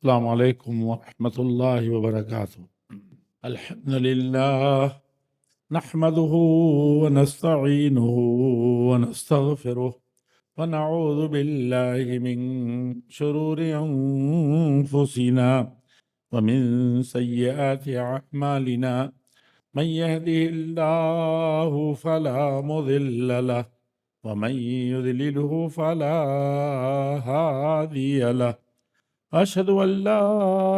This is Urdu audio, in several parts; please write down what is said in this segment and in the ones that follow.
السلام علیکم ورحمۃ اللہ وبرکاتہ۔ الحمد للہ نحمده ونستعینه ونستغفره ونعوذ باللہ من شرور انفسنا ومن سیئات اعمالنا من يهده اللہ فلا مضل له ومن يضلله فلا هادی له أشهد أن لا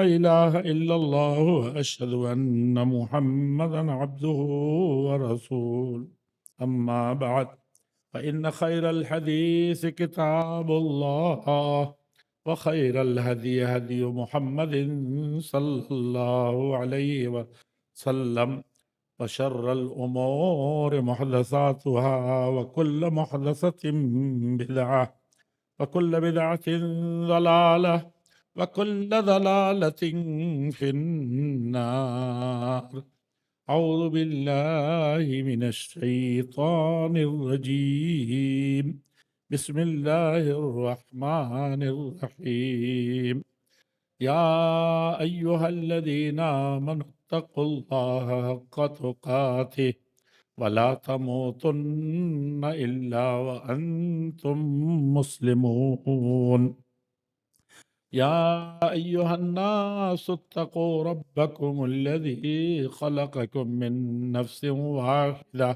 إله إلا الله وأشهد أن محمدا عبده ورسوله أما بعد فإن خير الحديث كتاب الله وخير الهدي هدي محمد صلى الله عليه وسلم وشر الأمور محدثاتها وكل محدثة بدعة وكل بدعة ضلالة وكل ضلالة في النار أعوذ بالله من الشيطان الرجيم بسم الله الرحمن الرحيم يا أيها الذين آمنوا اتقوا الله حق تقاته ولا تموتن إلا وأنتم مسلمون يا أيها الناس اتقوا ربكم الذي خلقكم من نفس واحدة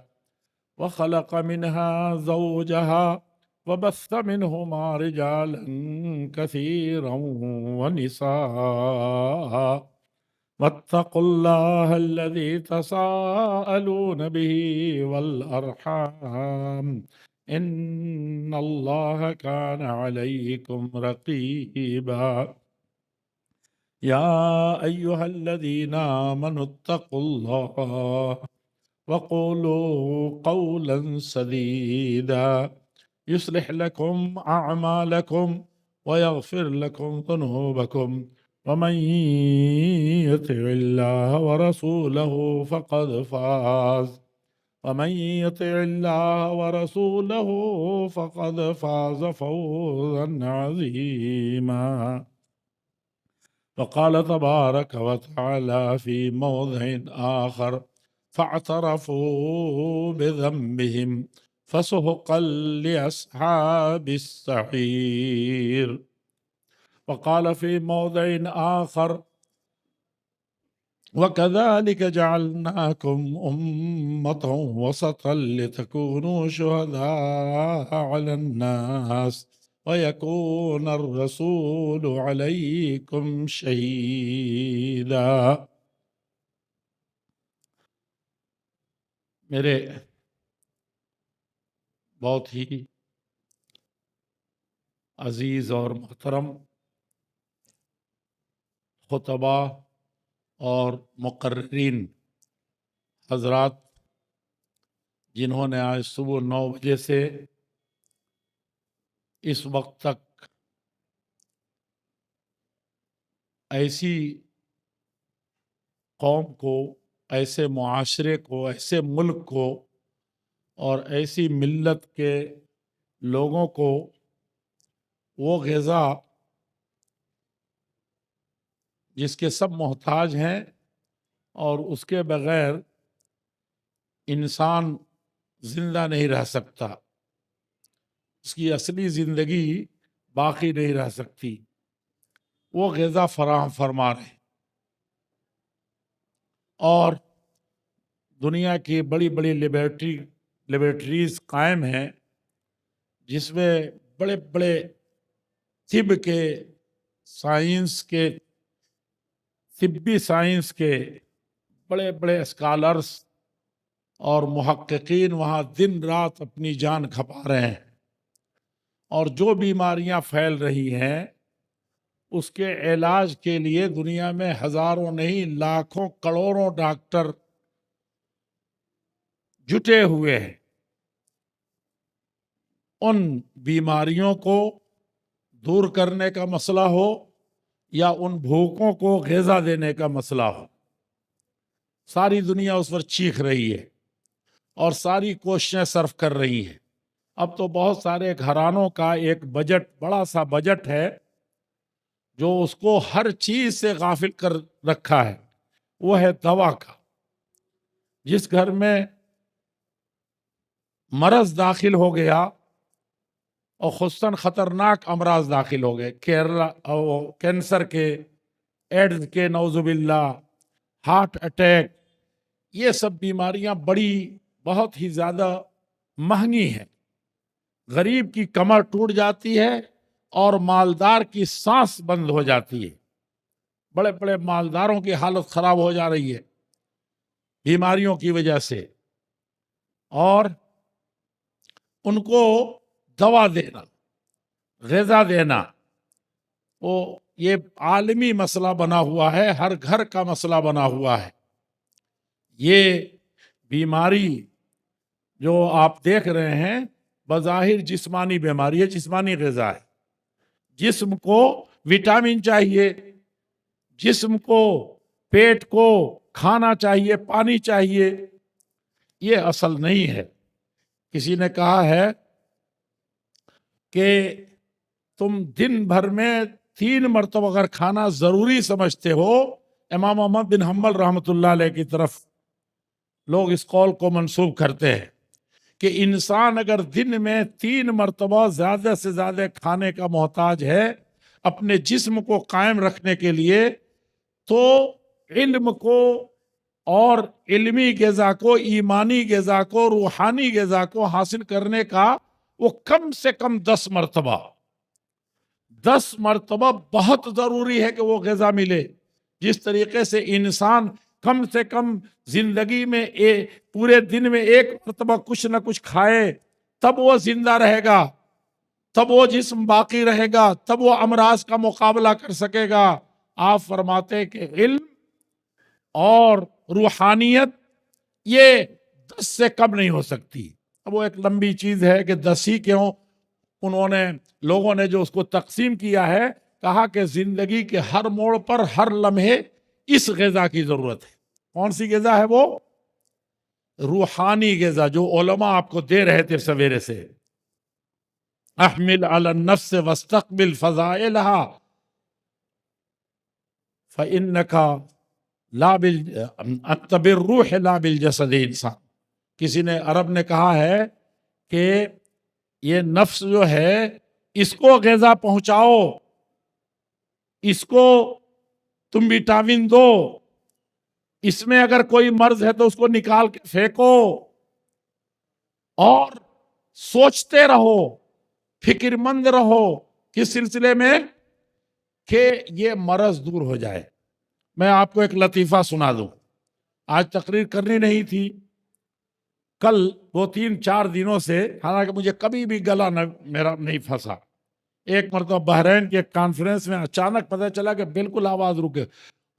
وخلق منها زوجها وبث منهما رجالا كثيرا ونساء واتقوا الله الذي تساءلون به والأرحام إن الله كان عليكم رقيبا يا أيها الذين آمنوا اتقوا الله وقولوا قولا سديدا يصلح لكم أعمالكم ويغفر لكم ذنوبكم ومن يطع الله ورسوله فقد فاز ومن يطع الله ورسوله فقد فاز فوزا عظيما وقال تبارك وتعالى في موضع آخر فاعترفوا بذنبهم فسحقا لأصحاب السعير وقال في موضع آخر وكذلك جعلناكم أمة وسطا لتكونوا شهداء على الناس ويكون الرسول عليكم شهيدا۔ میرے بہت ہی عزیز اور محترم خطبہ اور مقررین حضرات، جنہوں نے آج صبح 9 بجے سے اس وقت تک ایسی قوم کو، ایسے معاشرے کو، ایسے ملک کو اور ایسی ملت کے لوگوں کو وہ غذا جس کے سب محتاج ہیں اور اس کے بغیر انسان زندہ نہیں رہ سکتا، اس کی اصلی زندگی باقی نہیں رہ سکتی، وہ غذا فراہم فرما رہے ہیں۔ اور دنیا کی بڑی بڑی لیبارٹریز قائم ہیں جس میں بڑے بڑے طب کے، طبی سائنس کے بڑے بڑے اسکالرز اور محققین وہاں دن رات اپنی جان کھپا رہے ہیں، اور جو بیماریاں پھیل رہی ہیں اس کے علاج کے لیے دنیا میں ہزاروں نہیں لاکھوں کروڑوں ڈاکٹر جٹے ہوئے ہیں۔ ان بیماریوں کو دور کرنے کا مسئلہ ہو یا ان بھوکوں کو غذا دینے کا مسئلہ ہو، ساری دنیا اس پر چیخ رہی ہے اور ساری کوششیں صرف کر رہی ہیں۔ اب تو بہت سارے گھرانوں کا ایک بجٹ، بڑا سا بجٹ ہے جو اس کو ہر چیز سے غافل کر رکھا ہے، وہ ہے دوا کا۔ جس گھر میں مرض داخل ہو گیا اور خصوصاً خطرناک امراض داخل ہو گئے، کینسر کے، ایڈز کے، نعوذ باللہ، ہارٹ اٹیک، یہ سب بیماریاں بڑی بہت ہی زیادہ مہنگی ہیں۔ غریب کی کمر ٹوٹ جاتی ہے اور مالدار کی سانس بند ہو جاتی ہے۔ بڑے بڑے مالداروں کی حالت خراب ہو جا رہی ہے بیماریوں کی وجہ سے، اور ان کو دوا دینا، غذا دینا، وہ یہ عالمی مسئلہ بنا ہوا ہے، ہر گھر کا مسئلہ بنا ہوا ہے۔ یہ بیماری جو آپ دیکھ رہے ہیں بظاہر جسمانی بیماری ہے، جسمانی غذا ہے۔ جسم کو وٹامن چاہیے، جسم کو، پیٹ کو کھانا چاہیے، پانی چاہیے، یہ اصل نہیں ہے۔ کسی نے کہا ہے کہ تم دن بھر میں 3 مرتبہ اگر کھانا ضروری سمجھتے ہو، امام احمد بن حنبل رحمۃ اللہ علیہ کی طرف لوگ اس قول کو منسوب کرتے ہیں کہ انسان اگر دن میں 3 مرتبہ زیادہ سے زیادہ کھانے کا محتاج ہے اپنے جسم کو قائم رکھنے کے لیے، تو علم کو اور علمی غذا کو، ایمانی غذا کو، روحانی غذا کو حاصل کرنے کا وہ کم سے کم 10 مرتبہ 10 مرتبہ بہت ضروری ہے کہ وہ غذا ملے۔ جس طریقے سے انسان کم سے کم زندگی میں پورے دن میں 1 مرتبہ کچھ نہ کچھ کھائے تب وہ زندہ رہے گا، تب وہ جسم باقی رہے گا، تب وہ امراض کا مقابلہ کر سکے گا۔ آپ فرماتے ہیں کہ علم اور روحانیت یہ 10 سے کم نہیں ہو سکتی۔ اب وہ ایک لمبی چیز ہے کہ 10 ہی کیوں، لوگوں نے جو اس کو تقسیم کیا ہے، کہا کہ زندگی کے ہر موڑ پر، ہر لمحے اس غذا کی ضرورت ہے۔ کون سی غذا ہے وہ؟ روحانی غذا، جو علماء آپ کو دے رہے تھے سویرے سے۔ احمل علی النفس واستقبل فضائلها فإنك انت بالروح لا بالجسد انسان۔ کسی نے، عرب نے کہا ہے کہ یہ نفس جو ہے اس کو غذا پہنچاؤ، اس کو تم وٹامن دو، اس میں اگر کوئی مرض ہے تو اس کو نکال کے پھینکو، اور سوچتے رہو، فکر مند رہو کس سلسلے میں کہ یہ مرض دور ہو جائے۔ میں آپ کو ایک لطیفہ سنا دوں۔ آج تقریر کرنی نہیں تھی، کل 2-3-4 دنوں سے، حالانکہ مجھے کبھی بھی گلا میرا نہیں پھنسا، ایک مرتبہ بحرین کے ایک کانفرنس میں اچانک پتہ چلا کہ بالکل آواز رکے،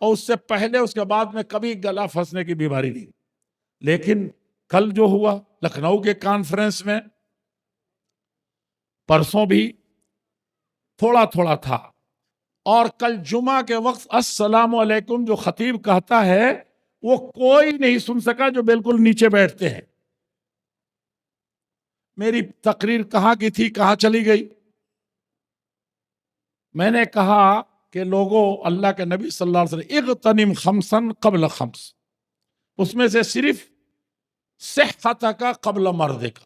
اور اس سے پہلے اس کے بعد میں کبھی گلا پھنسنے کی بیماری نہیں، لیکن کل جو ہوا لکھنؤ کے کانفرنس میں، پرسوں بھی تھوڑا تھوڑا تھا، اور کل جمعہ کے وقت السلام علیکم جو خطیب کہتا ہے وہ کوئی نہیں سن سکا، جو بالکل نیچے بیٹھتے ہیں۔ میری تقریر کہاں کی تھی، کہاں چلی گئی؟ میں نے کہا کہ لوگوں، اللہ کے نبی صلی اللہ علیہ وسلم اغتنم خمسن قبل خمس، اس میں سے صرف صحتک قبل مرضک،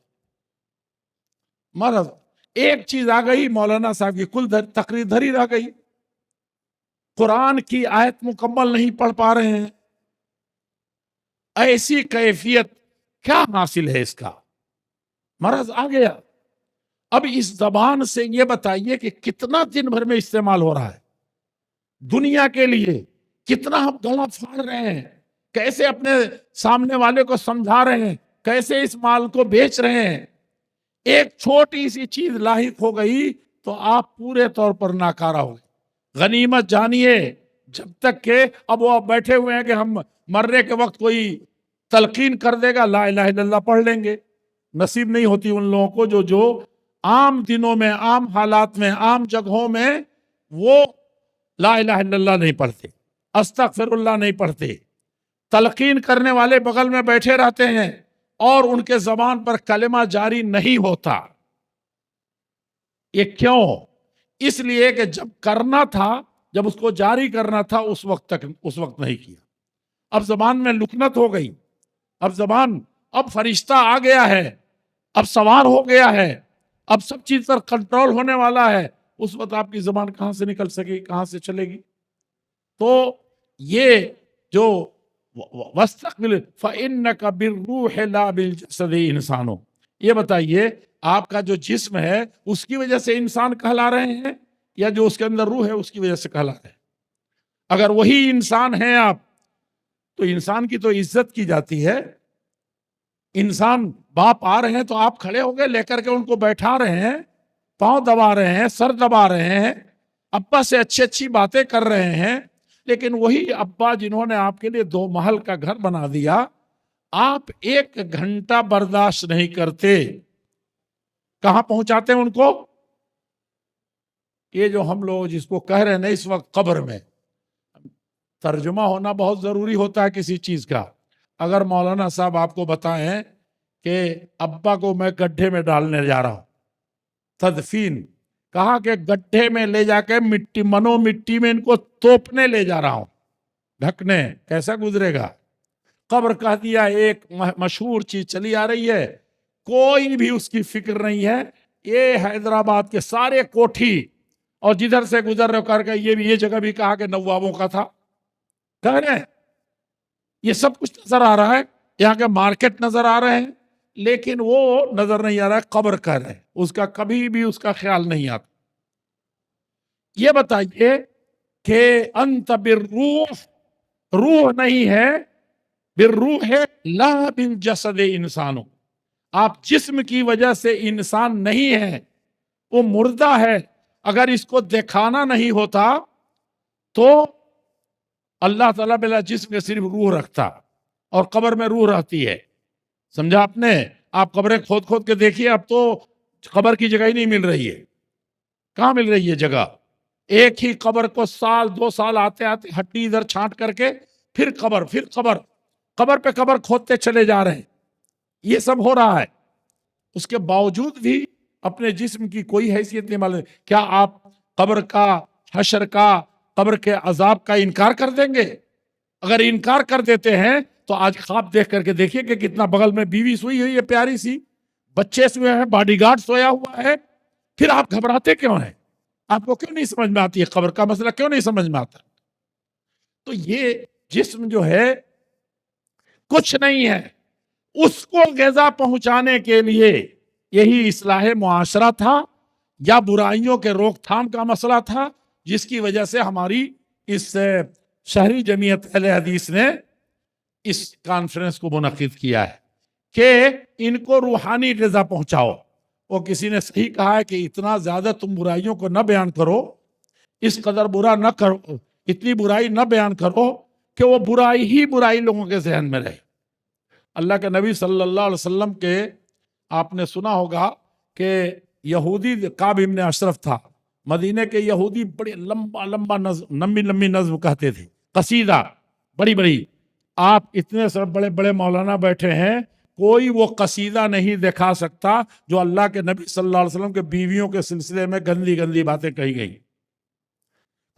مرض ایک چیز آ گئی، مولانا صاحب کی کل تقریر دھری رہ گئی، قرآن کی آیت مکمل نہیں پڑھ پا رہے ہیں۔ ایسی کیفیت کیا حاصل ہے؟ اس کا مرض آ گیا۔ اب اس زبان سے یہ بتائیے کہ کتنا دن بھر میں استعمال ہو رہا ہے دنیا کے لیے، کتنا ہم گلا پھاڑ رہے ہیں، کیسے اپنے سامنے والے کو سمجھا رہے ہیں، کیسے اس مال کو بیچ رہے ہیں۔ ایک چھوٹی سی چیز لاحق ہو گئی تو آپ پورے طور پر ناکارہ ہو گئے۔ غنیمت جانیے، جب تک کہ اب وہ بیٹھے ہوئے ہیں کہ ہم مرنے کے وقت کوئی تلقین کر دے گا، لا الہ الا اللہ پڑھ لیں گے۔ نصیب نہیں ہوتی ان لوگوں کو جو عام دنوں میں، عام حالات میں، عام جگہوں میں وہ لا الہ الا اللہ نہیں پڑھتے، استغفر اللہ نہیں پڑھتے، تلقین کرنے والے بغل میں بیٹھے رہتے ہیں اور ان کے زبان پر کلمہ جاری نہیں ہوتا۔ یہ کیوں؟ اس لیے کہ جب کرنا تھا جب اس کو جاری کرنا تھا اس وقت نہیں کیا. اب زبان میں لکنت ہو گئی، اب فرشتہ آ گیا ہے، اب سوار ہو گیا ہے، اب سب چیز پر کنٹرول ہونے والا ہے. اس وقت آپ کی زبان کہاں سے نکل سکے، کہاں سے چلے گی؟ تو یہ جو وَاسْتَقْبِلْ فَإِنَّكَ بِالْرُوحِ لَا بِالْجَسَدِ انسانوں، یہ بتائیے آپ کا جو جسم ہے اس کی وجہ سے انسان کہلا رہے ہیں یا جو اس کے اندر روح ہے اس کی وجہ سے کہلا رہے ہیں؟ اگر وہی انسان ہیں آپ تو انسان کی تو عزت کی جاتی ہے. انسان باپ آ رہے ہیں تو آپ کھڑے ہو گئے، لے کر کے ان کو بیٹھا رہے ہیں، پاؤں دبا رہے ہیں، سر دبا رہے ہیں، ابا سے اچھی باتیں کر رہے ہیں. لیکن وہی ابا جنہوں نے آپ کے لیے 2 محل کا گھر بنا دیا، آپ 1 گھنٹہ برداشت نہیں کرتے، کہاں پہنچاتے ہیں ان کو؟ یہ جو ہم لوگ جس کو کہہ رہے ہیں نا اس وقت قبر میں، ترجمہ ہونا بہت ضروری ہوتا ہے کسی چیز کا. اگر مولانا صاحب آپ کو بتائیں کہ ابا کو میں گڈھے میں ڈالنے جا رہا ہوں، تدفین، کہا کہ گڈھے میں لے جا کے مٹی میں ان کو توپنے لے جا رہا ہوں، ڈھکنے، کیسا گزرے گا؟ قبر کہہ دیا. ایک مشہور چیز چلی آ رہی ہے، کوئی بھی اس کی فکر نہیں ہے. یہ حیدرآباد کے سارے کوٹھی اور جدھر سے گزر رہے کر کے یہ جگہ بھی کہا کہ نوابوں کا تھا، کہہ رہے ہیں. یہ سب کچھ نظر آ رہا ہے، یہاں کے مارکیٹ نظر آ رہے ہیں، لیکن وہ نظر نہیں آ رہا ہے قبر کہہ رہے ہیں، اس کا کبھی بھی اس کا خیال نہیں آتا. یہ بتائیے کہ انت بالروح، روح نہیں ہے، بالروح لا بالجسد انسانوں، آپ جسم کی وجہ سے انسان نہیں ہے، وہ مردہ ہے. اگر اس کو دکھانا نہیں ہوتا تو اللہ تعالیٰ بلا جسم کے صرف روح رکھتا، اور قبر میں روح رہتی ہے. سمجھا آپ نے؟ آپ قبریں کھود کے دیکھیے، اب تو قبر کی جگہ ہی نہیں مل رہی ہے. کہاں مل رہی ہے جگہ؟ ایک ہی قبر کو 2 سال آتے ہڈی ادھر چھانٹ کر کے پھر قبر قبر پہ قبر کھودتے چلے جا رہے ہیں. یہ سب ہو رہا ہے، اس کے باوجود بھی اپنے جسم کی کوئی حیثیت نہیں معلوم. کیا آپ قبر کا، حشر کا، قبر کے عذاب کا انکار کر دیں گے؟ اگر انکار کر دیتے ہیں تو آج خواب دیکھ کر کے دیکھیے کہ کتنا بغل میں بیوی سوئی ہوئی ہے پیاری سی، بچے سوئے ہیں، باڈی گارڈ سویا ہوا ہے، پھر آپ گھبراتے کیوں ہیں؟ آپ کو کیوں نہیں سمجھ میں آتی ہے قبر کا مسئلہ؟ کیوں نہیں سمجھ میں آتا؟ تو یہ جسم جو ہے کچھ نہیں ہے، اس کو غذا پہنچانے کے لیے یہی اصلاح معاشرہ تھا یا برائیوں کے روک تھام کا مسئلہ تھا، جس کی وجہ سے ہماری اس شہری جمعیت اہل حدیث نے اس کانفرنس کو منعقد کیا ہے کہ ان کو روحانی غذا پہنچاؤ. وہ کسی نے صحیح کہا ہے کہ اتنا زیادہ تم برائیوں کو نہ بیان کرو، اس قدر برا نہ کرو، اتنی برائی نہ بیان کرو کہ وہ برائی ہی برائی لوگوں کے ذہن میں رہے. اللہ کے نبی صلی اللہ علیہ وسلم کے آپ نے سنا ہوگا کہ یہودی کعب ابن اشرف تھا، مدینے کے یہودی بڑے لمبا لمبی نظم کہتے تھے، قصیدہ بڑی. آپ اتنے سب بڑے مولانا بیٹھے ہیں، کوئی وہ قصیدہ نہیں دکھا سکتا جو اللہ کے نبی صلی اللہ علیہ وسلم کے بیویوں کے سلسلے میں گندی باتیں کہی گئی.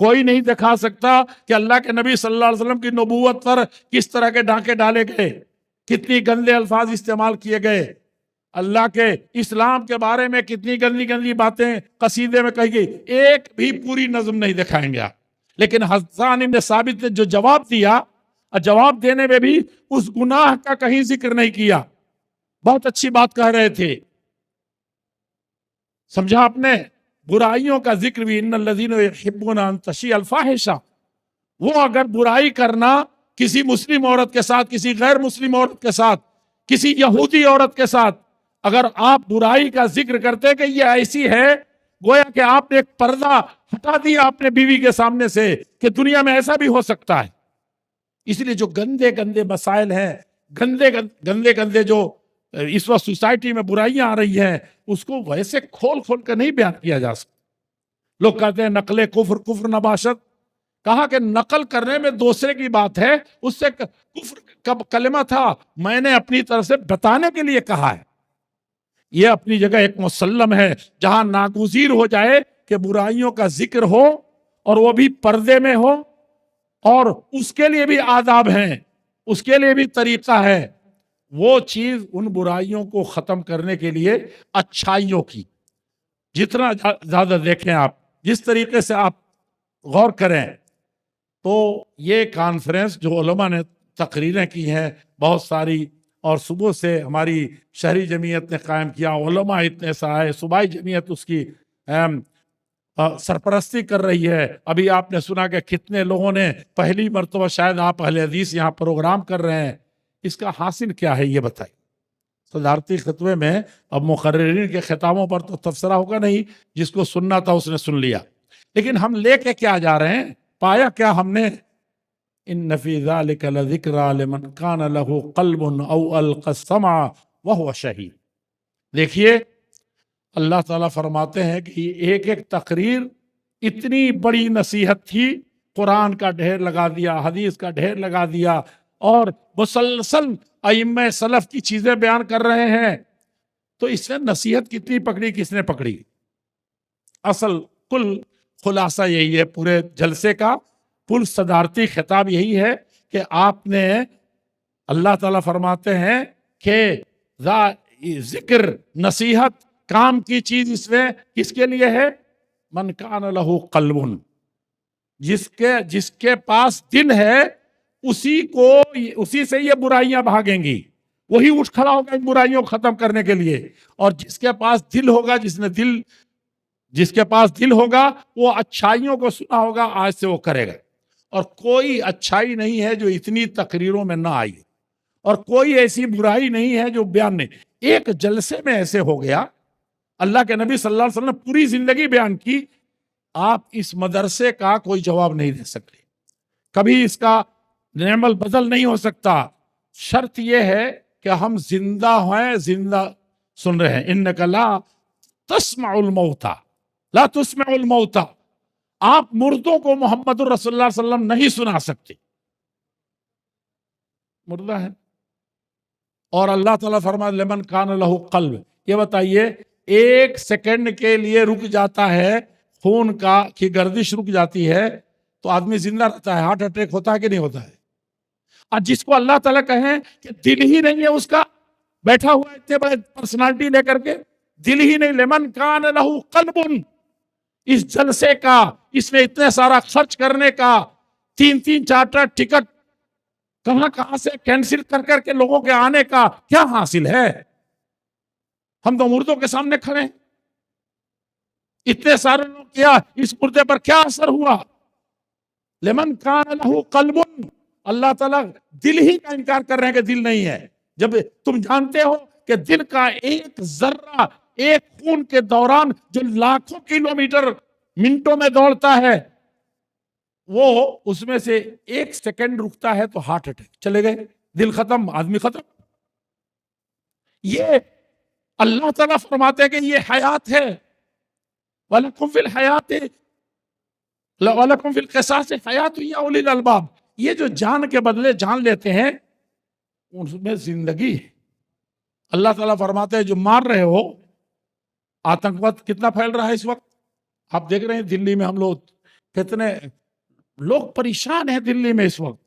کوئی نہیں دکھا سکتا کہ اللہ کے نبی صلی اللہ علیہ وسلم کی نبوت پر کس طرح کے ڈانکے ڈالے گئے، کتنی گندے الفاظ استعمال کیے گئے، اللہ کے اسلام کے بارے میں کتنی گندی باتیں قصیدے میں کہی گئی. ایک بھی پوری نظم نہیں دکھائیں گے آپ. لیکن حسان ابن ثابت نے جو جواب دیا، جواب دینے میں بھی اس گناہ کا کہیں ذکر نہیں کیا. بہت اچھی بات کہہ رہے تھے، سمجھا آپ نے؟ برائیوں کا ذکر بھی، ان الذین یحبون ان تشیع الفاحشہ، وہ اگر برائی کرنا کسی مسلم عورت کے ساتھ، کسی غیر مسلم عورت کے ساتھ، کسی یہودی عورت کے ساتھ، اگر آپ برائی کا ذکر کرتے کہ یہ ایسی ہے، گویا کہ آپ نے ایک پردہ ہٹا دیا اپنے بیوی کے سامنے سے کہ دنیا میں ایسا بھی ہو سکتا ہے. اس لیے جو گندے مسائل ہیں، گندے جو اس وقت سوسائٹی میں برائیاں آ رہی ہیں، اس کو ویسے کھول کے نہیں بیان کیا جا سکتا. لوگ کہتے ہیں نقل کفر نباشت، کہا کہ نقل کرنے میں دوسرے کی بات ہے، اس سے کفر کا کلمہ تھا، میں نے اپنی طرف سے بتانے کے لیے کہا ہے. یہ اپنی جگہ ایک مسلم ہے، جہاں ناگزیر ہو جائے کہ برائیوں کا ذکر ہو اور وہ بھی پردے میں ہو، اور اس کے لیے بھی آداب ہیں، اس کے لیے بھی طریقہ ہے، وہ چیز ان برائیوں کو ختم کرنے کے لیے اچھائیوں کی جتنا زیادہ دیکھیں آپ، جس طریقے سے آپ غور کریں، تو یہ کانفرنس جو علماء نے تقریریں کی ہیں بہت ساری، اور صبح سے ہماری شہری جمعیت نے قائم کیا، علماء اتنے سے آئے، صوبائی جمعیت اس کی سرپرستی کر رہی ہے۔ ابھی آپ نے سنا کہ کتنے لوگوں نے پہلی مرتبہ شاید آپ اہل حدیث یہاں پروگرام کر رہے ہیں، اس کا حاصل کیا ہے یہ بتائیے۔ صدارتی خطبے میں اب مقررین کے خطابوں پر تو تبصرہ ہوگا نہیں، جس کو سننا تھا اس نے سن لیا، لیکن ہم لے کے کیا جا رہے ہیں، پایا کیا ہم نے؟ ان فی ذلک لذکریٰ لمن کان لہ قلب او القی السمع وہو شہید۔ دیکھیے اللہ تعالیٰ فرماتے ہیں کہ ایک ایک تقریر اتنی بڑی نصیحت تھی، قرآن کا ڈھیر لگا دیا، حدیث کا ڈھیر لگا دیا، اور مسلسل ائمہ سلف کی چیزیں بیان کر رہے ہیں، تو اس میں نصیحت کتنی پکڑی، کس نے پکڑی؟ اصل کل خلاصہ یہی ہے پورے جلسے کا، پور صدارتی خطاب یہی ہے کہ آپ نے، اللہ تعالیٰ فرماتے ہیں کہ ذکر، نصیحت، کام کی چیز اس میں کس کے لیے ہے؟ من کان لہ قلب، جس کے پاس دل ہے، اسی سے یہ برائیاں بھاگیں گی، وہی اٹھ کھڑا ہوگا ان برائیوں کو ختم کرنے کے لیے۔ اور جس کے پاس دل ہوگا، جس کے پاس دل ہوگا، وہ اچھائیوں کو سنا ہوگا، آج سے وہ کرے گا۔ اور کوئی اچھائی نہیں ہے جو اتنی تقریروں میں نہ آئی، اور کوئی ایسی برائی نہیں ہے جو بیان نہیں۔ ایک جلسے میں ایسے ہو گیا، اللہ کے نبی صلی اللہ علیہ وسلم نے پوری زندگی بیان کی، آپ اس مدرسے کا کوئی جواب نہیں دے سکتے، کبھی اس کا نعمل بدل نہیں ہو سکتا۔ شرط یہ ہے کہ ہم زندہ ہیں، زندہ سن رہے ہیں۔ انک لا تسمع الموتى لا تسمع الموتى، آپ مردوں کو محمد الرسول اللہ صلی اللہ علیہ وسلم نہیں سنا سکتے، مردہ ہیں۔ اور اللہ تعالیٰ فرماتے لمن کان لہ قلب، یہ بتائیے ایک سیکنڈ کے لیے رک جاتا ہے خون کی گردش رک جاتی ہے تو آدمی زندہ رہتا ہے، ہارٹ اٹیک ہوتا ہے کہ نہیں ہوتا ہے؟ اور جس کو اللہ تعالیٰ کہیں کہ دل ہی نہیں ہے اس کا، بیٹھا ہوا اتنے بڑے پرسنالٹی لے کر کے، دل ہی نہیں، لمن کان لہ قلب، اس جلسے کا، اس میں اتنے سارا خرچ کرنے کا، 3 چارٹر ٹکٹ کہاں سے کینسل کر کے لوگوں کے آنے کا کیا حاصل ہے؟ ہم تو مردوں کے سامنے کھڑے ہیں، اتنے سارے لوگ، کیا اس مردے پر کیا اثر ہوا؟ لمن کان لہ قلب، اللہ تعالیٰ دل ہی کا انکار کر رہے ہیں کہ دل نہیں ہے، جب تم جانتے ہو کہ دل کا ایک ذرہ، ایک خون کے دوران جو لاکھوں کلومیٹر منٹوں میں دوڑتا ہے، وہ اس میں سے 1 سیکنڈ رکتا ہے تو ہارٹ اٹیک، چلے گئے، دل ختم، آدمی ختم۔ یہ اللہ تعالیٰ فرماتے ہیں کہ یہ حیات ہے، وَلَكُمْ فِي الْحَيَاةِ وَلَكُمْ فِي الْقِصَاصِ حَيَاةٌ يَا أُولِي الْأَلْبَابِ، یہ جو جان کے بدلے جان لیتے ہیں ان میں زندگی ہے۔ اللہ تعالیٰ فرماتے ہیں جو مار رہے ہو، آتنکواد کتنا پھیل رہا ہے اس وقت، آپ دیکھ رہے ہیں دلی میں، ہم لوگ کتنے لوگ پریشان ہیں دلی میں اس وقت،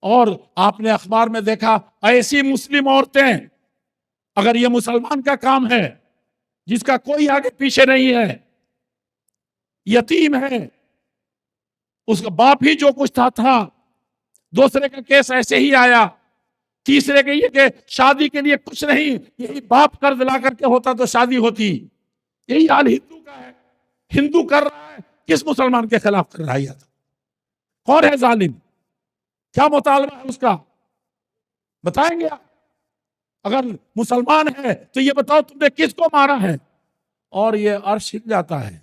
اور آپ نے اخبار میں دیکھا ایسی مسلم عورتیں، اگر یہ مسلمان کا کام ہے جس کا کوئی آگے پیچھے نہیں ہے، یتیم ہے، اس کا باپ ہی جو کچھ تھا، دوسرے کا کیس ایسے ہی آیا، تیسرے کے یہ کہ شادی کے لیے کچھ نہیں، یہی باپ قرض لا کر کے ہوتا تو شادی ہوتی، یہی حال ہندو کا ہے، ہندو کر رہا ہے، کس مسلمان کے خلاف کر رہا ہے؟ کون ہے ظالم؟ کیا مطالبہ ہے اس کا؟ بتائیں گے آپ؟ اگر مسلمان ہے تو یہ بتاؤ تم نے کس کو مارا ہے؟ اور یہ عرش ہل جاتا ہے،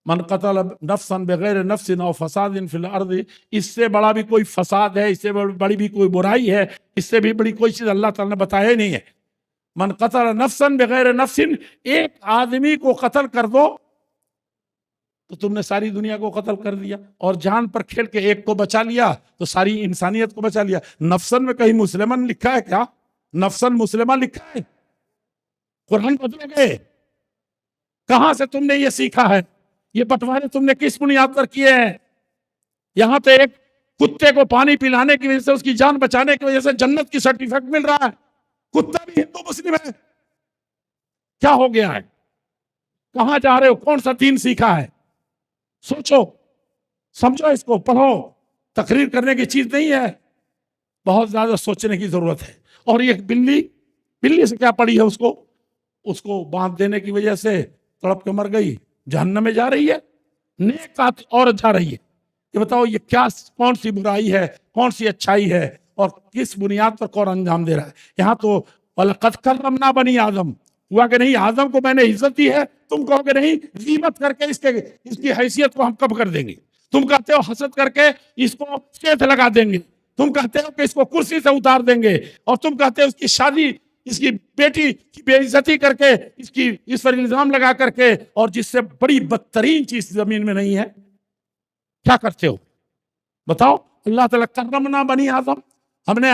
من قتل نفسا بغیر نفس او فساد فی الارض، اس سے بڑا بھی کوئی فساد ہے، اس سے بڑی بھی کوئی برائی ہے، اس سے بھی بڑی کوئی چیز اللہ تعالیٰ نے بتایا ہی نہیں ہے۔ من قتل نفسا بغیر نفس، ایک آدمی کو قتل کر دو تو تم نے ساری دنیا کو قتل کر دیا، اور جان پر کھیل کے ایک کو بچا لیا تو ساری انسانیت کو بچا لیا۔ نفسن میں کہیں مسلمان لکھا ہے کیا؟ نفسن مسلمان لکھا ہے؟ قرآن بدلو گے؟ کہاں سے تم نے یہ سیکھا ہے؟ یہ بٹوارے تم نے کس بنیاد پر کیے ہیں؟ یہاں تو ایک کتے کو پانی پلانے کی وجہ سے، اس کی جان بچانے کی وجہ سے جنت کی سرٹیفکیٹ مل رہا ہے، کتا بھی ہندو مسلم ہے۔ کیا ہو گیا ہے؟ کہاں جا رہے ہو؟ کون سا دین سیکھا ہے؟ سوچو، سمجھو، اس کو پڑھو۔ تقریر کرنے کی چیز نہیں ہے، بہت زیادہ سوچنے کی ضرورت ہے۔ اور یہ بلی سے کیا پڑی ہے؟ اس کو باندھ دینے کی وجہ سے تڑپ کے مر گئی، جہنم میں جا رہی ہے۔ نیک عورت جا رہی ہے۔ یہ بتاؤ، یہ کون سی برائی ہے، کون سی اچھائی ہے، اور کس بنیاد پر کون انجام دے رہا ہے؟ یہاں تو وَلَقَدْ كَرَّمْنَا بَنِي آدم ہوا کہ نہیں؟ آدم کو میں نے عزت دی ہے، تم کہو کہ نہیں، غیبت کر کے اس کی حیثیت کو ہم کم کر دیں گے۔ تم کہتے ہو حسد کر کے اس کو سیف لگا دیں گے، تم کہتے ہو کہ اس کو کرسی سے اتار دیں گے، اور تم کہتے ہو اس کی شادی، اس کی بیٹی کی بے عزتی کر کے، اس پر الزام لگا کر کے، اور جس سے بڑی بدترین چیز زمین میں نہیں ہے، کیا کرتے ہو؟ بتاؤ۔ اللہ تعالیٰ کرمنا بنی آدم، ہم نے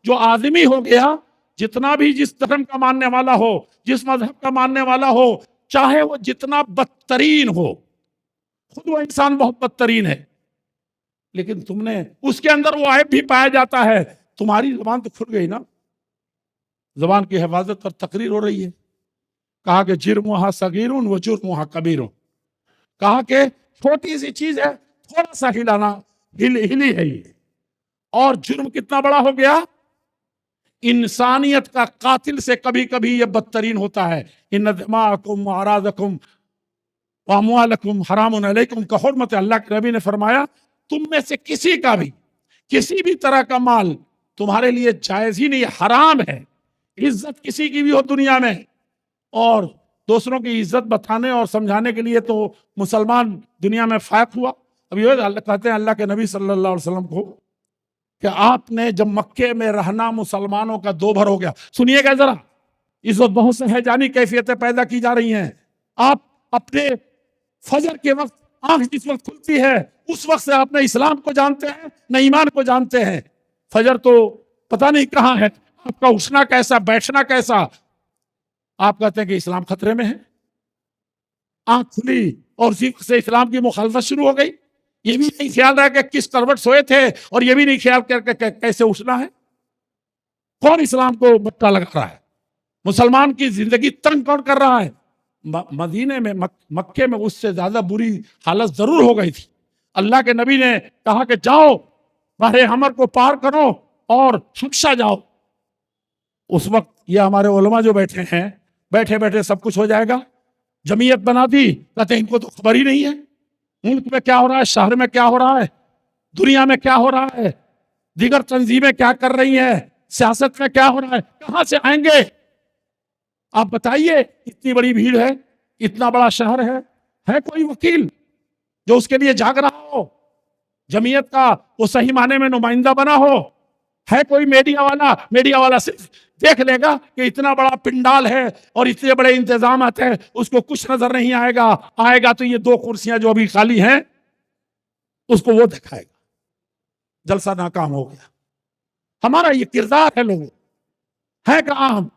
جو آدمی ہو گیا، جتنا بھی جس دھرم کا ماننے والا ہو، جس مذہب کا ماننے والا ہو، چاہے وہ جتنا بدترین ہو، خود وہ انسان بہت بدترین ہے، لیکن تم نے اس کے اندر وہ عیب بھی پایا جاتا ہے۔ تمہاری زبان تو کھل گئی نا، زبان کی حفاظت پر تقریر ہو رہی ہے۔ کہا کہ جرمھا صغیرٌ و جرمھا کبیر، کہا کہ چھوٹی سی چیز ہے، تھوڑا سا ہلی ہے یہ، اور جرم کتنا بڑا ہو گیا؟ انسانیت کا قاتل سے کبھی کبھی یہ بدترین ہوتا ہے۔ ان دماءکم واعراضکم واموالکم حرام علیکم کا حرمت، اللہ کے نبی نے فرمایا تم میں سے کسی کا بھی کسی بھی طرح کا مال تمہارے لیے جائز ہی نہیں، حرام ہے۔ عزت کسی کی بھی ہو دنیا میں، اور دوسروں کی عزت بتانے اور سمجھانے کے لیے تو مسلمان دنیا میں فائق ہوا۔ اب یہ کہتے ہیں اللہ کے نبی صلی اللہ علیہ وسلم کو کہ آپ نے جب مکے میں رہنا مسلمانوں کا دو بھر ہو گیا۔ سنیے گا ذرا، اس وقت بہت سے ہیجانی کیفیتیں پیدا کی جا رہی ہیں۔ آپ اپنے فجر کے وقت آنکھ جس وقت کھلتی ہے، اس وقت سے آپ نہ اسلام کو جانتے ہیں نہ ایمان کو جانتے ہیں۔ فجر تو پتہ نہیں کہاں ہے، آپ کا اٹھنا کیسا، بیٹھنا کیسا۔ آپ کہتے ہیں کہ اسلام خطرے میں ہے، آنکھ کھلی اور اسی سے اسلام کی مخالفت شروع ہو گئی۔ یہ بھی نہیں خیال رہا کہ کس کروٹ سوئے تھے، اور یہ بھی نہیں خیال کر کے کیسے اٹھنا ہے۔ کون اسلام کو مٹا لگا رہا ہے؟ مسلمان کی زندگی تنگ کون کر رہا ہے؟ مدینے میں، مکے میں اس سے زیادہ بری حالت ضرور ہو گئی تھی۔ اللہ کے نبی نے کہا کہ جاؤ، بحر حمر کو پار کرو اور حبشہ جاؤ۔ اس وقت یہ ہمارے علماء جو بیٹھے ہیں، بیٹھے بیٹھے سب کچھ ہو جائے گا، جمعیت بنا دی، کہتے ہیں ان کو تو خبر ہی نہیں ہے ملک میں کیا ہو رہا ہے، شہر میں کیا ہو رہا ہے، دنیا میں کیا ہو رہا ہے، دیگر تنظیمیں کیا کر رہی ہیں، سیاست میں کیا ہو رہا ہے، کہاں سے آئیں گے؟ آپ بتائیے، اتنی بڑی بھیڑ ہے، اتنا بڑا شہر ہے کوئی وکیل جو اس کے لیے جاگ رہا ہو، جمعیت کا وہ صحیح معنی میں نمائندہ بنا ہو؟ ہے کوئی میڈیا والا صرف دیکھ لے گا کہ اتنا بڑا پنڈال ہے اور اتنے بڑے انتظامات ہیں، اس کو کچھ نظر نہیں آئے گا تو یہ 2 کرسیاں جو ابھی خالی ہیں اس کو وہ دکھائے گا، جلسہ ناکام ہو گیا۔ ہمارا یہ کردار ہے، لوگوں ہے کہاں ہم؟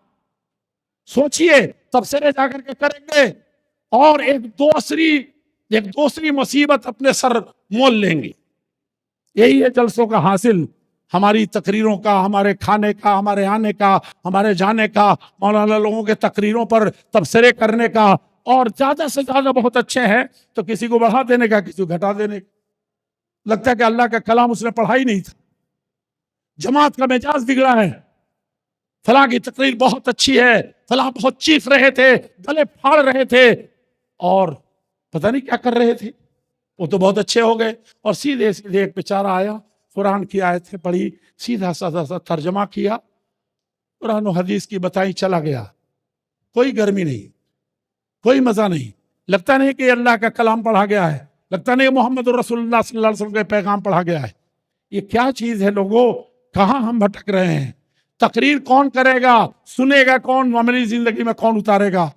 سوچئے، تبصرے جا کر کے کریں گے، اور ایک دوسری مصیبت اپنے سر مول لیں گے۔ یہی ہے جلسوں کا حاصل، ہماری تقریروں کا، ہمارے کھانے کا، ہمارے آنے کا، ہمارے جانے کا، مولانا لوگوں کے تقریروں پر تبصرے کرنے کا، اور زیادہ سے زیادہ بہت اچھے ہیں تو کسی کو بڑھا دینے کا، کسی کو گھٹا دینے کا۔ لگتا ہے کہ اللہ کا کلام اس نے پڑھا ہی نہیں تھا، جماعت کا مزاج بگڑا ہے، فلاں کی تقریر بہت اچھی ہے، فلاں بہت چیخ رہے تھے، گلے پھاڑ رہے تھے، اور پتہ نہیں کیا کر رہے تھے، وہ تو بہت اچھے ہو گئے، اور سیدھے ایک بیچارہ آیا، قرآن کی آیتیں پڑھی، سیدھا سا ترجمہ کیا، قرآن و حدیث کی بتائی، چلا گیا۔ کوئی گرمی نہیں، کوئی مزہ نہیں، لگتا نہیں کہ اللہ کا کلام پڑھا گیا ہے، لگتا نہیں محمد رسول اللہ صلی اللہ علیہ وسلم کا پیغام پڑھا گیا ہے۔ یہ کیا چیز ہے لوگوں؟ کہاں ہم بھٹک رہے ہیں؟ تقریر کون کرے گا، سنے گا کون، عملی زندگی میں کون اتارے گا؟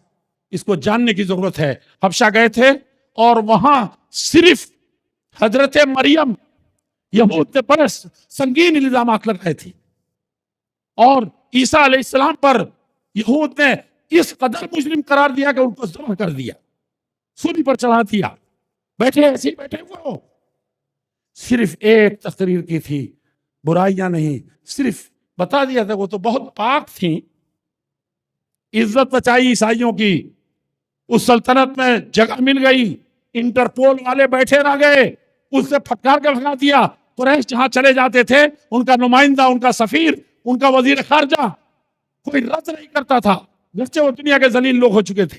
اس کو جاننے کی ضرورت ہے۔ حبشہ گئے تھے، اور وہاں صرف حضرت مریم، یہود نے بڑے سنگین الزامات لگائے تھے، اور عیسیٰ علیہ السلام پر یہود نے اس قدر مجرم قرار دیا کہ ان کو ذبح کر دیا، سولی پر چڑھا دیا۔ بیٹھے ایسے ہی بیٹھے ہوئے ہو. صرف ایک تقریر کی تھی، برائیاں نہیں، صرف بتا دیا تھا وہ تو بہت پاک تھیں. عزت بچائی عیسائیوں کی، اس سلطنت میں جگہ مل گئی، انٹرپول والے بیٹھے رہ گئے، اس سے پھٹکار کے بھگا دیا. قریش جہاں چلے جاتے تھے ان کا نمائندہ، ان کا سفیر، ان کا وزیر خارجہ کوئی رد نہیں کرتا تھا، گرچہ وہ دنیا کے ذلیل لوگ ہو چکے تھے.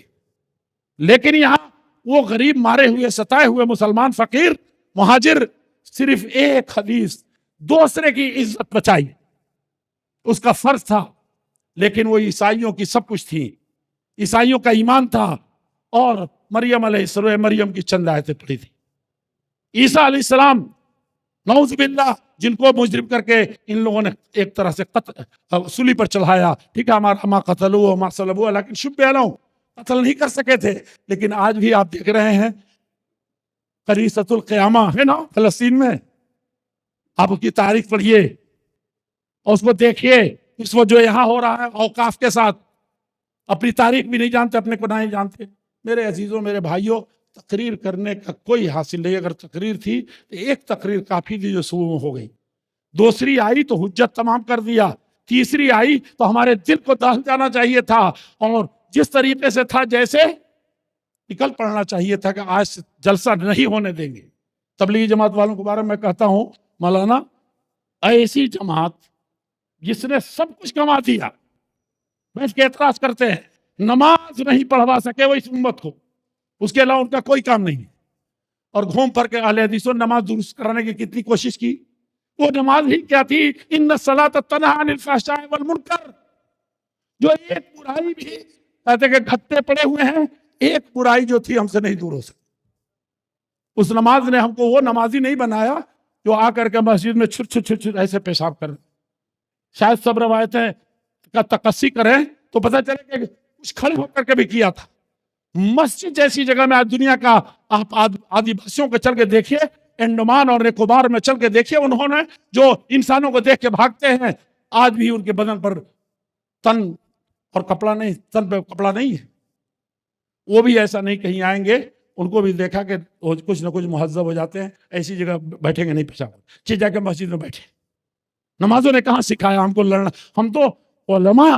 لیکن یہاں وہ غریب مارے ہوئے ستائے ہوئے مسلمان فقیر مہاجر صرف ایک حدیث دوسرے کی عزت بچائی، اس کا فرض تھا. لیکن وہ عیسائیوں کی سب کچھ تھی، عیسائیوں کا ایمان تھا. اور مریم علیہ السلام، مریم کی چند آیتیں پڑھی تھی. عیسیٰ علیہ السلام نعوذ باللہ جن کو مجرم کر کے ان لوگوں نے ایک طرح سے سولی پر چڑھایا، ٹھیک ہے، ہمارا ما قتلوه وما صلبوه لیکن شبہ لہم، قتل نہیں کر سکے تھے. لیکن آج بھی آپ دیکھ رہے ہیں قریصۃ القیامہ ہے نا فلسطین میں، آپ اس کی تاریخ پڑھیے اور اس کو دیکھیے. اس وقت جو یہاں ہو رہا ہے اوقاف کے ساتھ، اپنی تاریخ بھی نہیں جانتے، اپنے کو نہیں جانتے. میرے عزیزوں، میرے بھائیوں، تقریر کرنے کا کوئی حاصل نہیں. اگر تقریر تھی تو ایک تقریر کافی تھی جو صبح میں ہو گئی، دوسری آئی تو حجت تمام کر دیا، تیسری آئی تو ہمارے دل کو دہل جانا چاہیے تھا، اور جس طریقے سے تھا جیسے نکل پڑنا چاہیے تھا کہ آج جلسہ نہیں ہونے دیں گے. تبلیغی جماعت والوں کے بارے میں کہتا ہوں، مولانا ایسی جماعت جس نے سب کچھ کما دیا، بیٹھ کے اعتراض کرتے ہیں نماز نہیں پڑھوا سکے وہ اس امت کو، اس کے علاوہ ان کا کوئی کام نہیں. اور گھوم پھر کے اہل حدیثوں نے نماز درست کرانے کی کتنی کوشش کی. وہ نماز ہی کیا تھی؟ ان الصلاۃ تنہی عن الفحشاء والمنکر. جو ایک برائی بھی کہتے کہ گھٹے پڑے ہوئے ہیں، ایک برائی جو تھی ہم سے نہیں دور ہو سکتی. اس نماز نے ہم کو وہ نمازی نہیں بنایا جو آ کر کے مسجد میں چھٹ چھٹ چھٹ چھٹ ایسے پیشاب کر. شاید سب روایتیں کا تقصی کریں تو پتہ چلے کہ کچھ کھڑے ہو کر کے بھی کیا تھا. مسجد جیسی جگہ میں آج دنیا کا آپ آدی بھاسیوں کو چل کے دیکھیے، انڈمان اور نکوبار میں چل کے دیکھیے، انہوں نے جو انسانوں کو دیکھ کے بھاگتے ہیں، آج بھی ان کے بدن پر تن اور کپڑا نہیں، تن پہ کپڑا نہیں ہے. وہ بھی ایسا نہیں کہیں آئیں گے، ان کو بھی دیکھا کہ کچھ نہ کچھ مہذب ہو جاتے ہیں، ایسی جگہ بیٹھیں گے نہیں پیشاب، چل جا کے مسجد میں بیٹھے. نمازوں نے کہاں سکھایا ہم کو لڑنا؟ ہم تو علماء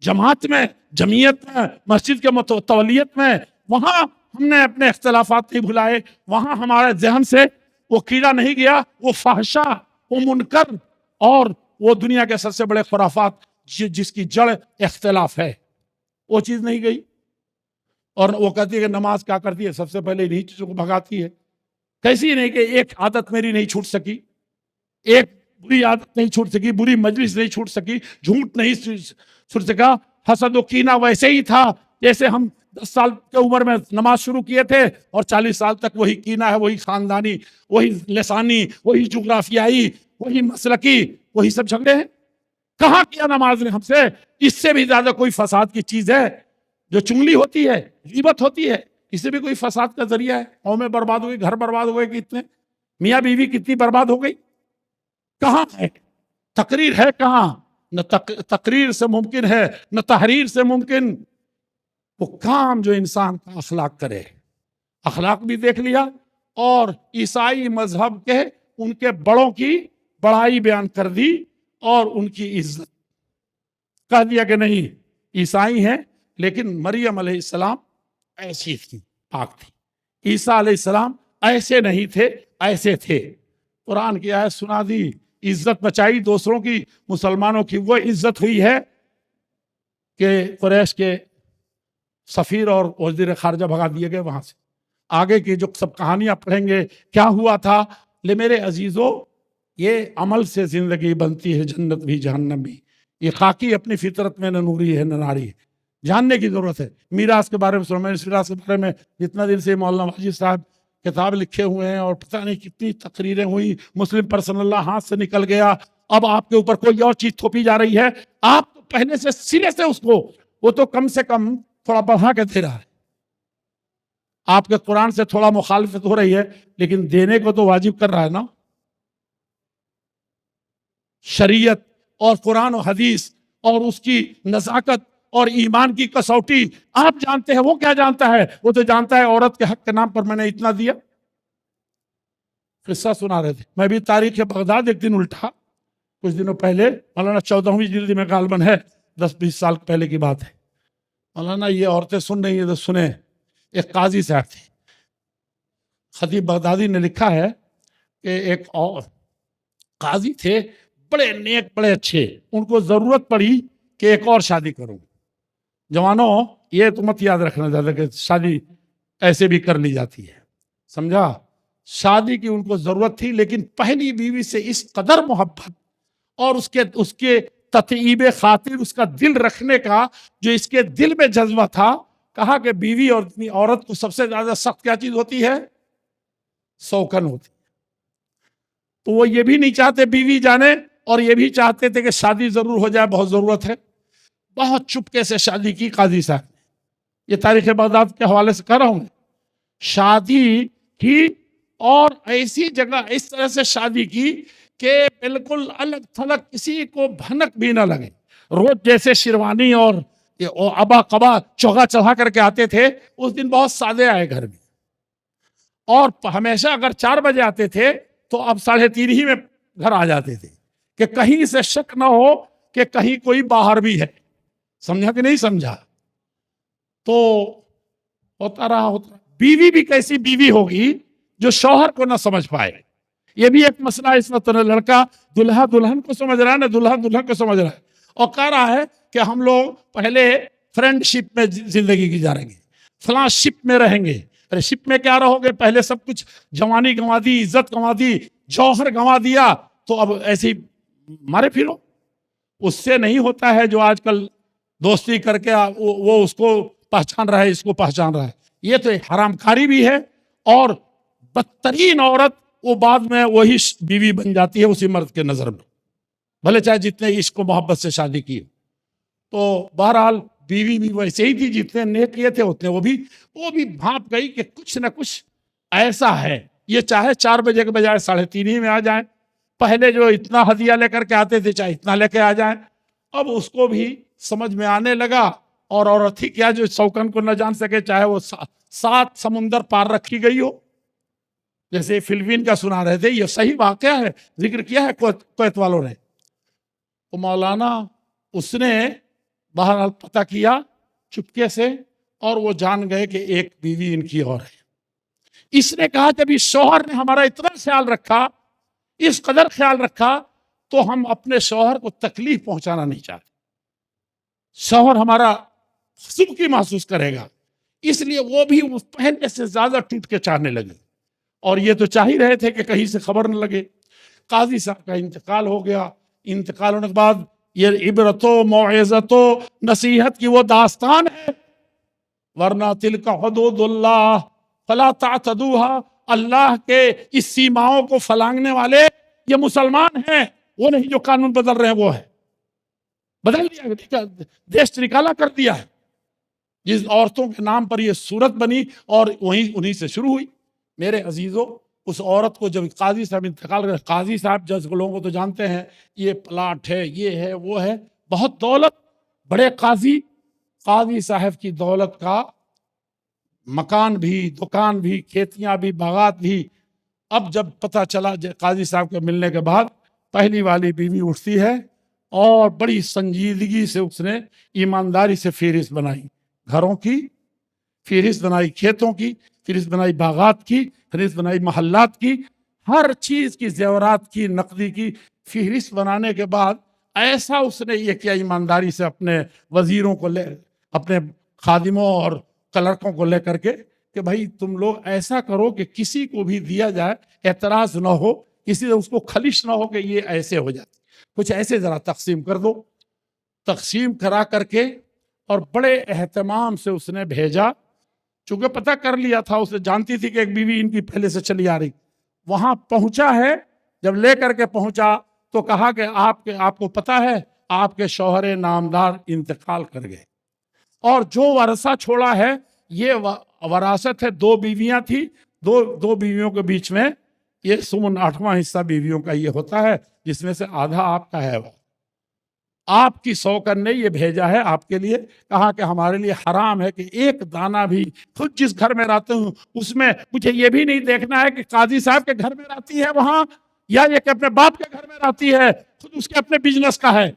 جماعت میں، جمعیت میں، مسجد کے متولیت میں، وہاں ہم نے اپنے اختلافات نہیں بھلائے، وہاں ہمارے ذہن سے وہ کیڑا نہیں گیا، وہ فحشا، وہ منکر اور وہ دنیا کے سب سے بڑے خرافات جس کی جڑ اختلاف ہے، وہ چیز نہیں گئی. اور وہ کہتی ہے کہ نماز کیا کرتی ہے؟ سب سے پہلے انہی چیزوں کو بھگاتی ہے. کیسی نہیں کہ ایک عادت میری نہیں چھوٹ سکی، ایک بری عادت نہیں چھوٹ سکی، بری مجلس نہیں چھوٹ سکی، جھوٹ نہیں چھوٹ سکا. حسد و کینہ ویسے ہی تھا جیسے ہم 10 سال کی عمر میں نماز شروع کیے تھے اور 40 سال تک وہی کینہ ہے، وہی خاندانی، وہی لسانی، وہی جغرافیائی، وہی مسلکی، وہی سب جھگڑے ہیں. کہاں کیا نماز نے ہم سے؟ اس سے بھی زیادہ کوئی فساد کی چیز ہے جو چنگلی ہوتی ہے، غیبت ہوتی ہے، اس سے بھی کوئی فساد کا ذریعہ ہے. قومیں برباد ہو گئی، گھر برباد ہو گئے، کتنے میاں بیوی کتنی برباد ہو گئی. کہاں ہے تقریر؟ ہے کہاں؟ نہ تقریر سے ممکن ہے، نہ تحریر سے ممکن. وہ کام جو انسان کا اخلاق کرے، اخلاق بھی دیکھ لیا، اور عیسائی مذہب کے ان کے بڑوں کی بڑائی بیان کر دی اور ان کی عزت کہہ دیا کہ نہیں عیسائی ہیں لیکن مریم علیہ السلام ایسی تھی، پاک تھی. عیسیٰ علیہ السلام ایسے نہیں تھے، ایسے تھے. قرآن کی آیت سنا دی، عزت بچائی دوسروں کی، مسلمانوں کی وہ عزت ہوئی ہے کہ قریش کے سفیر اور وزیر خارجہ بھگا دیے گئے وہاں سے. آگے کی جو سب کہانیاں پڑھیں گے کیا ہوا تھا. لے میرے عزیزوں، یہ عمل سے زندگی بنتی ہے، جنت بھی جہنم بھی. یہ خاکی اپنی فطرت میں نہ نوری ہے نہ ناری ہے، جاننے کی ضرورت ہے. میراث کے بارے میں سنو، میں اس میراث کے بارے میں جتنا دن سے مولانا واجد صاحب کتاب لکھے ہوئے ہیں اور پتہ نہیں کتنی تقریریں ہوئی، مسلم پرسن اللہ ہاتھ سے نکل گیا. اب آپ کے اوپر کوئی اور چیز تھوپی جا رہی ہے. آپ تو پہلے سے سرے سے اس کو، وہ تو کم سے کم تھوڑا بڑھا کے دے رہا ہے. آپ کے قرآن سے تھوڑا مخالفت ہو رہی ہے لیکن دینے کو تو واجب کر رہا ہے نا. شریعت اور قرآن و حدیث اور اس کی نزاکت اور ایمان کی کسوٹی آپ جانتے ہیں، وہ کیا جانتا ہے؟ وہ تو جانتا ہے عورت کے حق کے نام پر میں نے اتنا دیا۔ قصہ سنا رہے تھے، میں بھی تاریخ بغداد ایک دن الٹا کچھ دنوں پہلے، مولانا 14ویں جلد میں غالباً ہے، 10-20 سال پہلے کی بات ہے۔ مولانا یہ عورتیں سن رہی ہیں تو سنیں۔ ایک قاضی صاحب تھے، خطیب بغدادی نے لکھا ہے کہ ایک اور قاضی تھے، بڑے نیک، بڑے اچھے، ان کو ضرورت پڑی کہ ایک اور شادی کروں۔ جوانوں یہ تو مت یاد رکھنا زیادہ کہ شادی ایسے بھی کر لی جاتی ہے، سمجھا؟ شادی کی ان کو ضرورت تھی، لیکن پہلی بیوی سے اس قدر محبت اور اس کے تطیب خاطر، اس کا دل رکھنے کا جو اس کے دل میں جذبہ تھا، کہا کہ بیوی اور عورت کو سب سے زیادہ سخت کیا چیز ہوتی ہے؟ سوکن ہوتی ہے۔ تو وہ یہ بھی نہیں چاہتے بیوی جانے، اور یہ بھی چاہتے تھے کہ شادی ضرور ہو جائے، بہت ضرورت ہے۔ بہت چپکے سے شادی کی قاضی صاحب نے، یہ تاریخ بغداد کے حوالے سے کہہ رہا ہوں، شادی کی اور ایسی جگہ اس طرح سے شادی کی کہ بالکل الگ تھلگ، کسی کو بھنک بھی نہ لگے۔ روز جیسے شیروانی اور ابا قبا چوگا چڑھا کر کے آتے تھے، اس دن بہت سادے آئے گھر میں، اور ہمیشہ اگر 4 بجے آتے تھے تو اب 3:30 ہی میں گھر آ جاتے تھے کہ کہیں سے شک نہ ہو کہ کہیں کوئی باہر بھی ہے۔ سمجھا کہ نہیں سمجھا؟ تو ہوتا رہا۔ بیوی بھی کیسی بیوی ہوگی جو شوہر کو نہ سمجھ پائے؟ یہ بھی ایک مسئلہ اس وقت، لڑکا دلہا دلہن کو سمجھ رہا ہے، نہ دلہن دلہن کو سمجھ رہا ہے، اور کہہ رہا ہے کہ ہم لوگ پہلے فرینڈ شپ میں زندگی گزاریں گے، فلاں شپ میں رہیں گے۔ ارے شپ میں کیا رہو گے؟ پہلے سب کچھ جوانی گنوا دی، عزت گنوا دی، جوہر گنوا دیا، تو اب ایسے ہی مارے پھرو۔ اس سے نہیں ہوتا ہے جو آج کل دوستی کر کے وہ اس کو پہچان رہا ہے، اس کو پہچان رہا ہے۔ یہ تو حرام کاری بھی ہے، اور بدترین عورت وہ بعد میں وہی بیوی بن جاتی ہے اسی مرد کے نظر میں، بھلے چاہے جتنے عشق و محبت سے شادی کی۔ تو بہرحال بیوی بھی ویسے ہی تھی، جتنے نیک کیے تھے اتنے وہ بھی بھانپ گئی کہ کچھ نہ کچھ ایسا ہے۔ یہ چاہے 4 بجے کے بجائے 3:30 میں آ جائیں، پہلے جو اتنا ہدیہ لے کر کے آتے تھے چاہے اتنا لے کے آ جائیں۔ اب اس کو بھی سمجھ میں آنے لگا، اور عورت ہی کیا جو سوکن کو نہ جان سکے، چاہے وہ 7 سمندر پار رکھی گئی ہو۔ جیسے فلپین کا سنا رہے تھے، یہ صحیح واقعہ ہے، ذکر کیا ہے کویت والوں نے۔ تو مولانا اس نے بہرحال پتہ کیا چپکے سے، اور وہ جان گئے کہ ایک بیوی ان کی اور ہے۔ اس نے کہا جب اس شوہر نے ہمارا اتنا خیال رکھا، اس قدر خیال رکھا، تو ہم اپنے شوہر کو تکلیف پہنچانا نہیں چاہتے۔ شوہر ہمارا سکھ محسوس کرے گا، اس لیے وہ بھی پہلے سے زیادہ ٹوٹ کے چاہنے لگے، اور یہ تو چاہ ہی رہے تھے کہ کہیں سے خبر نہ لگے۔ قاضی صاحب کا انتقال ہو گیا۔ انتقال ہونے کے بعد یہ عبرت و موعظت و نصیحت کی وہ داستان ہے، ورنہ تلک حدود اللہ فلا تعتدوها، اللہ کے اس سیماؤں کو فلانگنے والے یہ مسلمان ہیں، وہ نہیں جو قانون بدل رہے ہیں، وہ ہے بدل دیا، دیش نکالا کر دیا ہے۔ جس عورتوں کے نام پر یہ صورت بنی اور انہی سے شروع ہوئی۔ میرے عزیزوں، اس عورت کو جب قاضی صاحب انتقال کر، قاضی صاحب جس لوگوں کو تو جانتے ہیں، یہ پلاٹ ہے، یہ ہے، وہ ہے، بہت دولت، بڑے قاضی صاحب کی دولت کا مکان بھی، دکان بھی، کھیتیاں بھی، باغات بھی۔ اب جب پتہ چلا قاضی صاحب کے ملنے کے بعد، پہلی والی بیوی اٹھتی ہے اور بڑی سنجیدگی سے اس نے ایمانداری سے فہرست بنائی، گھروں کی فہرست بنائی، کھیتوں کی فہرست بنائی، باغات کی فہرست بنائی، محلات کی، ہر چیز کی، زیورات کی، نقدی کی فہرست بنانے کے بعد ایسا اس نے یہ کیا ایمانداری سے، اپنے وزیروں کو لے، اپنے خادموں اور کلرکوں کو لے کر کے، کہ بھائی تم لوگ ایسا کرو کہ کسی کو بھی دیا جائے اعتراض نہ ہو، کسی سے اس کو خلش نہ ہو کہ یہ ایسے ہو جاتی، کچھ ایسے ذرا تقسیم کر دو۔ تقسیم کرا کر کے اور بڑے اہتمام سے اس نے بھیجا، چونکہ پتہ کر لیا تھا، اسے جانتی تھی کہ ایک بیوی ان کی پہلے سے چلی آ رہی۔ وہاں پہنچا ہے، جب لے کر کے پہنچا تو کہا کہ آپ کو پتہ ہے آپ کے شوہر نامدار انتقال کر گئے، اور جو ورثہ چھوڑا ہے یہ وراثت ہے، 2 بیویاں تھیں، دو بیویوں کے بیچ میں یہ سمن 8واں حصہ بیویوں کا یہ ہوتا ہے، جس میں سے آدھا آپ کا ہے۔ آپ کی سوکن نے یہ بھیجا ہے آپ کے لیے، کہا کہ ہمارے لیے حرام ہے کہ ایک دانہ بھی، خود جس گھر میں رہتے ہوں اس میں مجھے یہ بھی نہیں دیکھنا ہے کہ قاضی صاحب کے گھر میں رہتی ہے وہاں، یا یہ کہ اپنے باپ کے گھر میں رہتی ہے، خود اس کے اپنے بزنس کا ہے،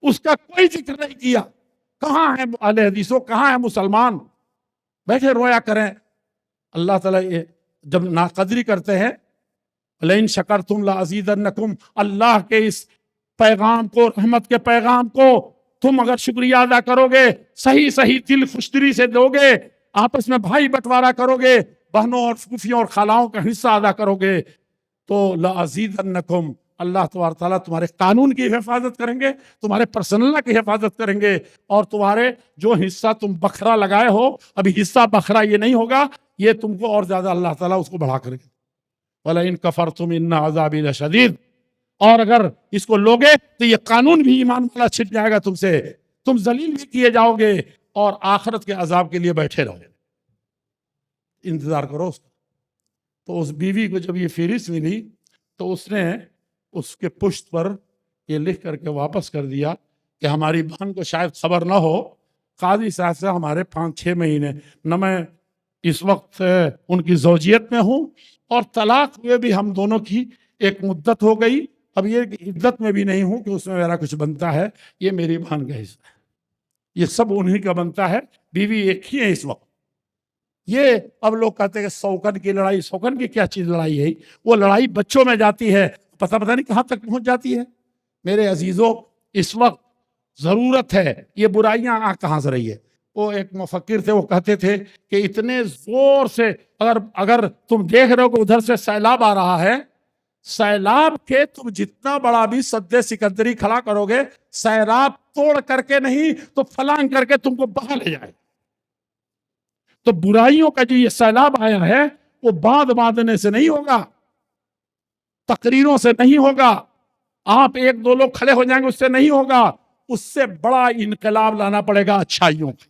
اس کا کوئی ذکر نہیں کیا۔ کہاں ہے اہل حدیثوں، کہاں ہے مسلمان؟ بیٹھے رویا کریں۔ اللہ تعالیٰ یہ جب ناقدری کرتے ہیں، لئن شکرتم لازیدنکم، اللہ کے اس پیغام کو، رحمت کے پیغام کو تم اگر شکریہ ادا کرو گے، صحیح صحیح دل خوشدلی سے دو گے، آپس میں بھائی بٹوارا کرو گے، بہنوں اور پھوپھیوں اور خالاؤں کا حصہ ادا کرو گے، تو لازیدنکم، اللہ تبارک تعالیٰ تمہارے قانون کی حفاظت کریں گے، تمہارے پرسنل کی حفاظت کریں گے، اور تمہارے جو حصہ تم بکھرا لگائے ہو، ابھی حصہ بکھرا یہ نہیں ہوگا، یہ تم کو اور زیادہ اللہ تعالیٰ اس کو بڑھا کرے گا۔ وَلَئِن كَفَرْتُمْ إِنَّ عَذَابِي لَشَدِيدٌ، اور اگر اس کو لوگے تو یہ قانون بھی ایمان والا چھٹ جائے گا تم سے، تم ذلیل بھی کیے جاؤ گے، اور آخرت کے عذاب کے لیے بیٹھے رہو گے، انتظار کرو اس کا۔ تو اس بیوی کو جب یہ فہرست ملی تو اس نے اس کے پشت پر یہ لکھ کر کے واپس کر دیا کہ ہماری بہن کو شاید خبر نہ ہو، قاضی صاحب سے ہمارے 5-6 مہینے، نہ میں اس وقت ان کی زوجیت میں ہوں، اور طلاق ہوئے بھی ہم دونوں کی ایک مدت ہو گئی، اب یہ عدت میں بھی نہیں ہوں کہ اس میں میرا کچھ بنتا ہے، یہ میری بہن کا حصہ ہے، یہ سب انہی کا بنتا ہے، بیوی ایک ہی ہے اس وقت۔ یہ اب لوگ کہتے ہیں کہ سوکن کی لڑائی، سوکن کی کیا چیز لڑائی ہے؟ وہ لڑائی بچوں میں جاتی ہے، پتہ نہیں کہاں تک پہنچ جاتی ہے۔ میرے عزیزوں، اس وقت ضرورت ہے، یہ برائیاں کہاں سے رہی ہے؟ وہ ایک مفکر تھے، وہ کہتے تھے کہ اتنے زور سے اگر تم دیکھ رہے ہو کہ ادھر سے سیلاب آ رہا ہے، سیلاب کے تم جتنا بڑا بھی سد سکندری کھڑا کرو گے، سیلاب توڑ کر کے نہیں تو پھلانگ کر کے تم کو بہا لے جائے۔ تو برائیوں کا جو یہ سیلاب آیا ہے، وہ باندھنے سے نہیں ہوگا، تقریروں سے نہیں ہوگا، آپ ایک دو لوگ کھڑے ہو جائیں گے اس سے نہیں ہوگا، اس سے بڑا انقلاب لانا پڑے گا اچھائیوں کا۔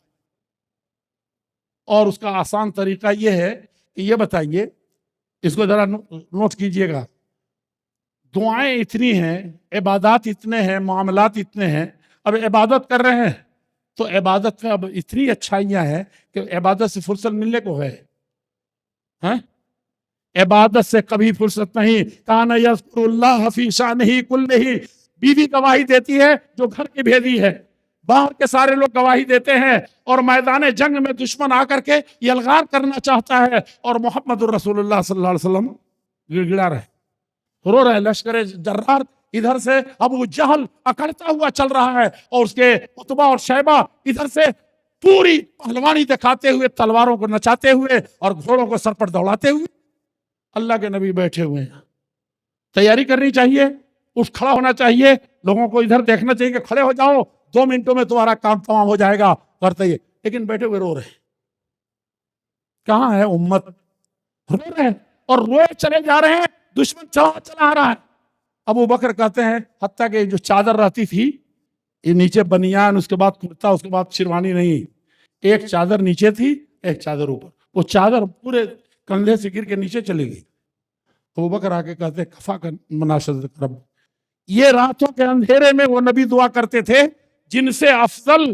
اور اس کا آسان طریقہ یہ ہے کہ یہ بتائیے، اس کو ذرا نوٹ کیجئے گا، دعائیں اتنی ہیں، عبادات اتنے ہیں، معاملات اتنے ہیں، اب عبادت کر رہے ہیں تو عبادت میں اب اتنی اچھائیاں ہیں کہ عبادت سے فرصت ملنے کو ہے، عبادت سے کبھی فرصت نہیں۔ کان یذکر اللہ فی شانہ کلہ، بیوی گواہی دیتی ہے جو گھر کی بھیدی ہے، باہر کے سارے لوگ گواہی دیتے ہیں، اور میدان جنگ میں دشمن آ کر کے یلغار کرنا چاہتا ہے، اور محمد الرسول اللہ صلی اللہ علیہ وسلم گڑ گڑا رہے، رو رہے، لشکر جرار ادھر سے ابو جہل اکڑتا ہوا چل رہا ہے، اور اس کے عتبہ اور شیبہ ادھر سے پوری پہلوانی دکھاتے ہوئے، تلواروں کو نچاتے ہوئے اور گھوڑوں کو سر پر دوڑاتے ہوئے، اللہ کے نبی بیٹھے ہوئے ہیں۔ تیاری کرنی چاہیے، اٹھ کھڑا ہونا چاہیے، لوگوں کو ادھر دیکھنا چاہیے کہ کھڑے ہو جاؤ، 2 منٹوں میں تمہارا کام تمام ہو جائے گا، کرتے ہی، لیکن بیٹھے ہوئے رو رہے ہیں۔ کہاں ہے امت؟ رو رہے ہیں اور روئے چلے جا رہے ہیں، دشمن چلا آ رہا ہے۔ ابو بکر کہتے ہیں حتیٰ کہ جو چادر رہتی تھی، یہ نیچے بنیان، اس کے بعد کرتا، اس کے بعد شیروانی نہیں، ایک چادر نیچے تھی، ایک چادر اوپر، وہ چادر پورے کندھے سے گر کے نیچے چلی گئی۔ ابو بکر آ کے کہتے ہیں کفا کا مناشد رب، یہ راتوں کے اندھیرے میں وہ نبی دعا کرتے تھے جن سے افضل،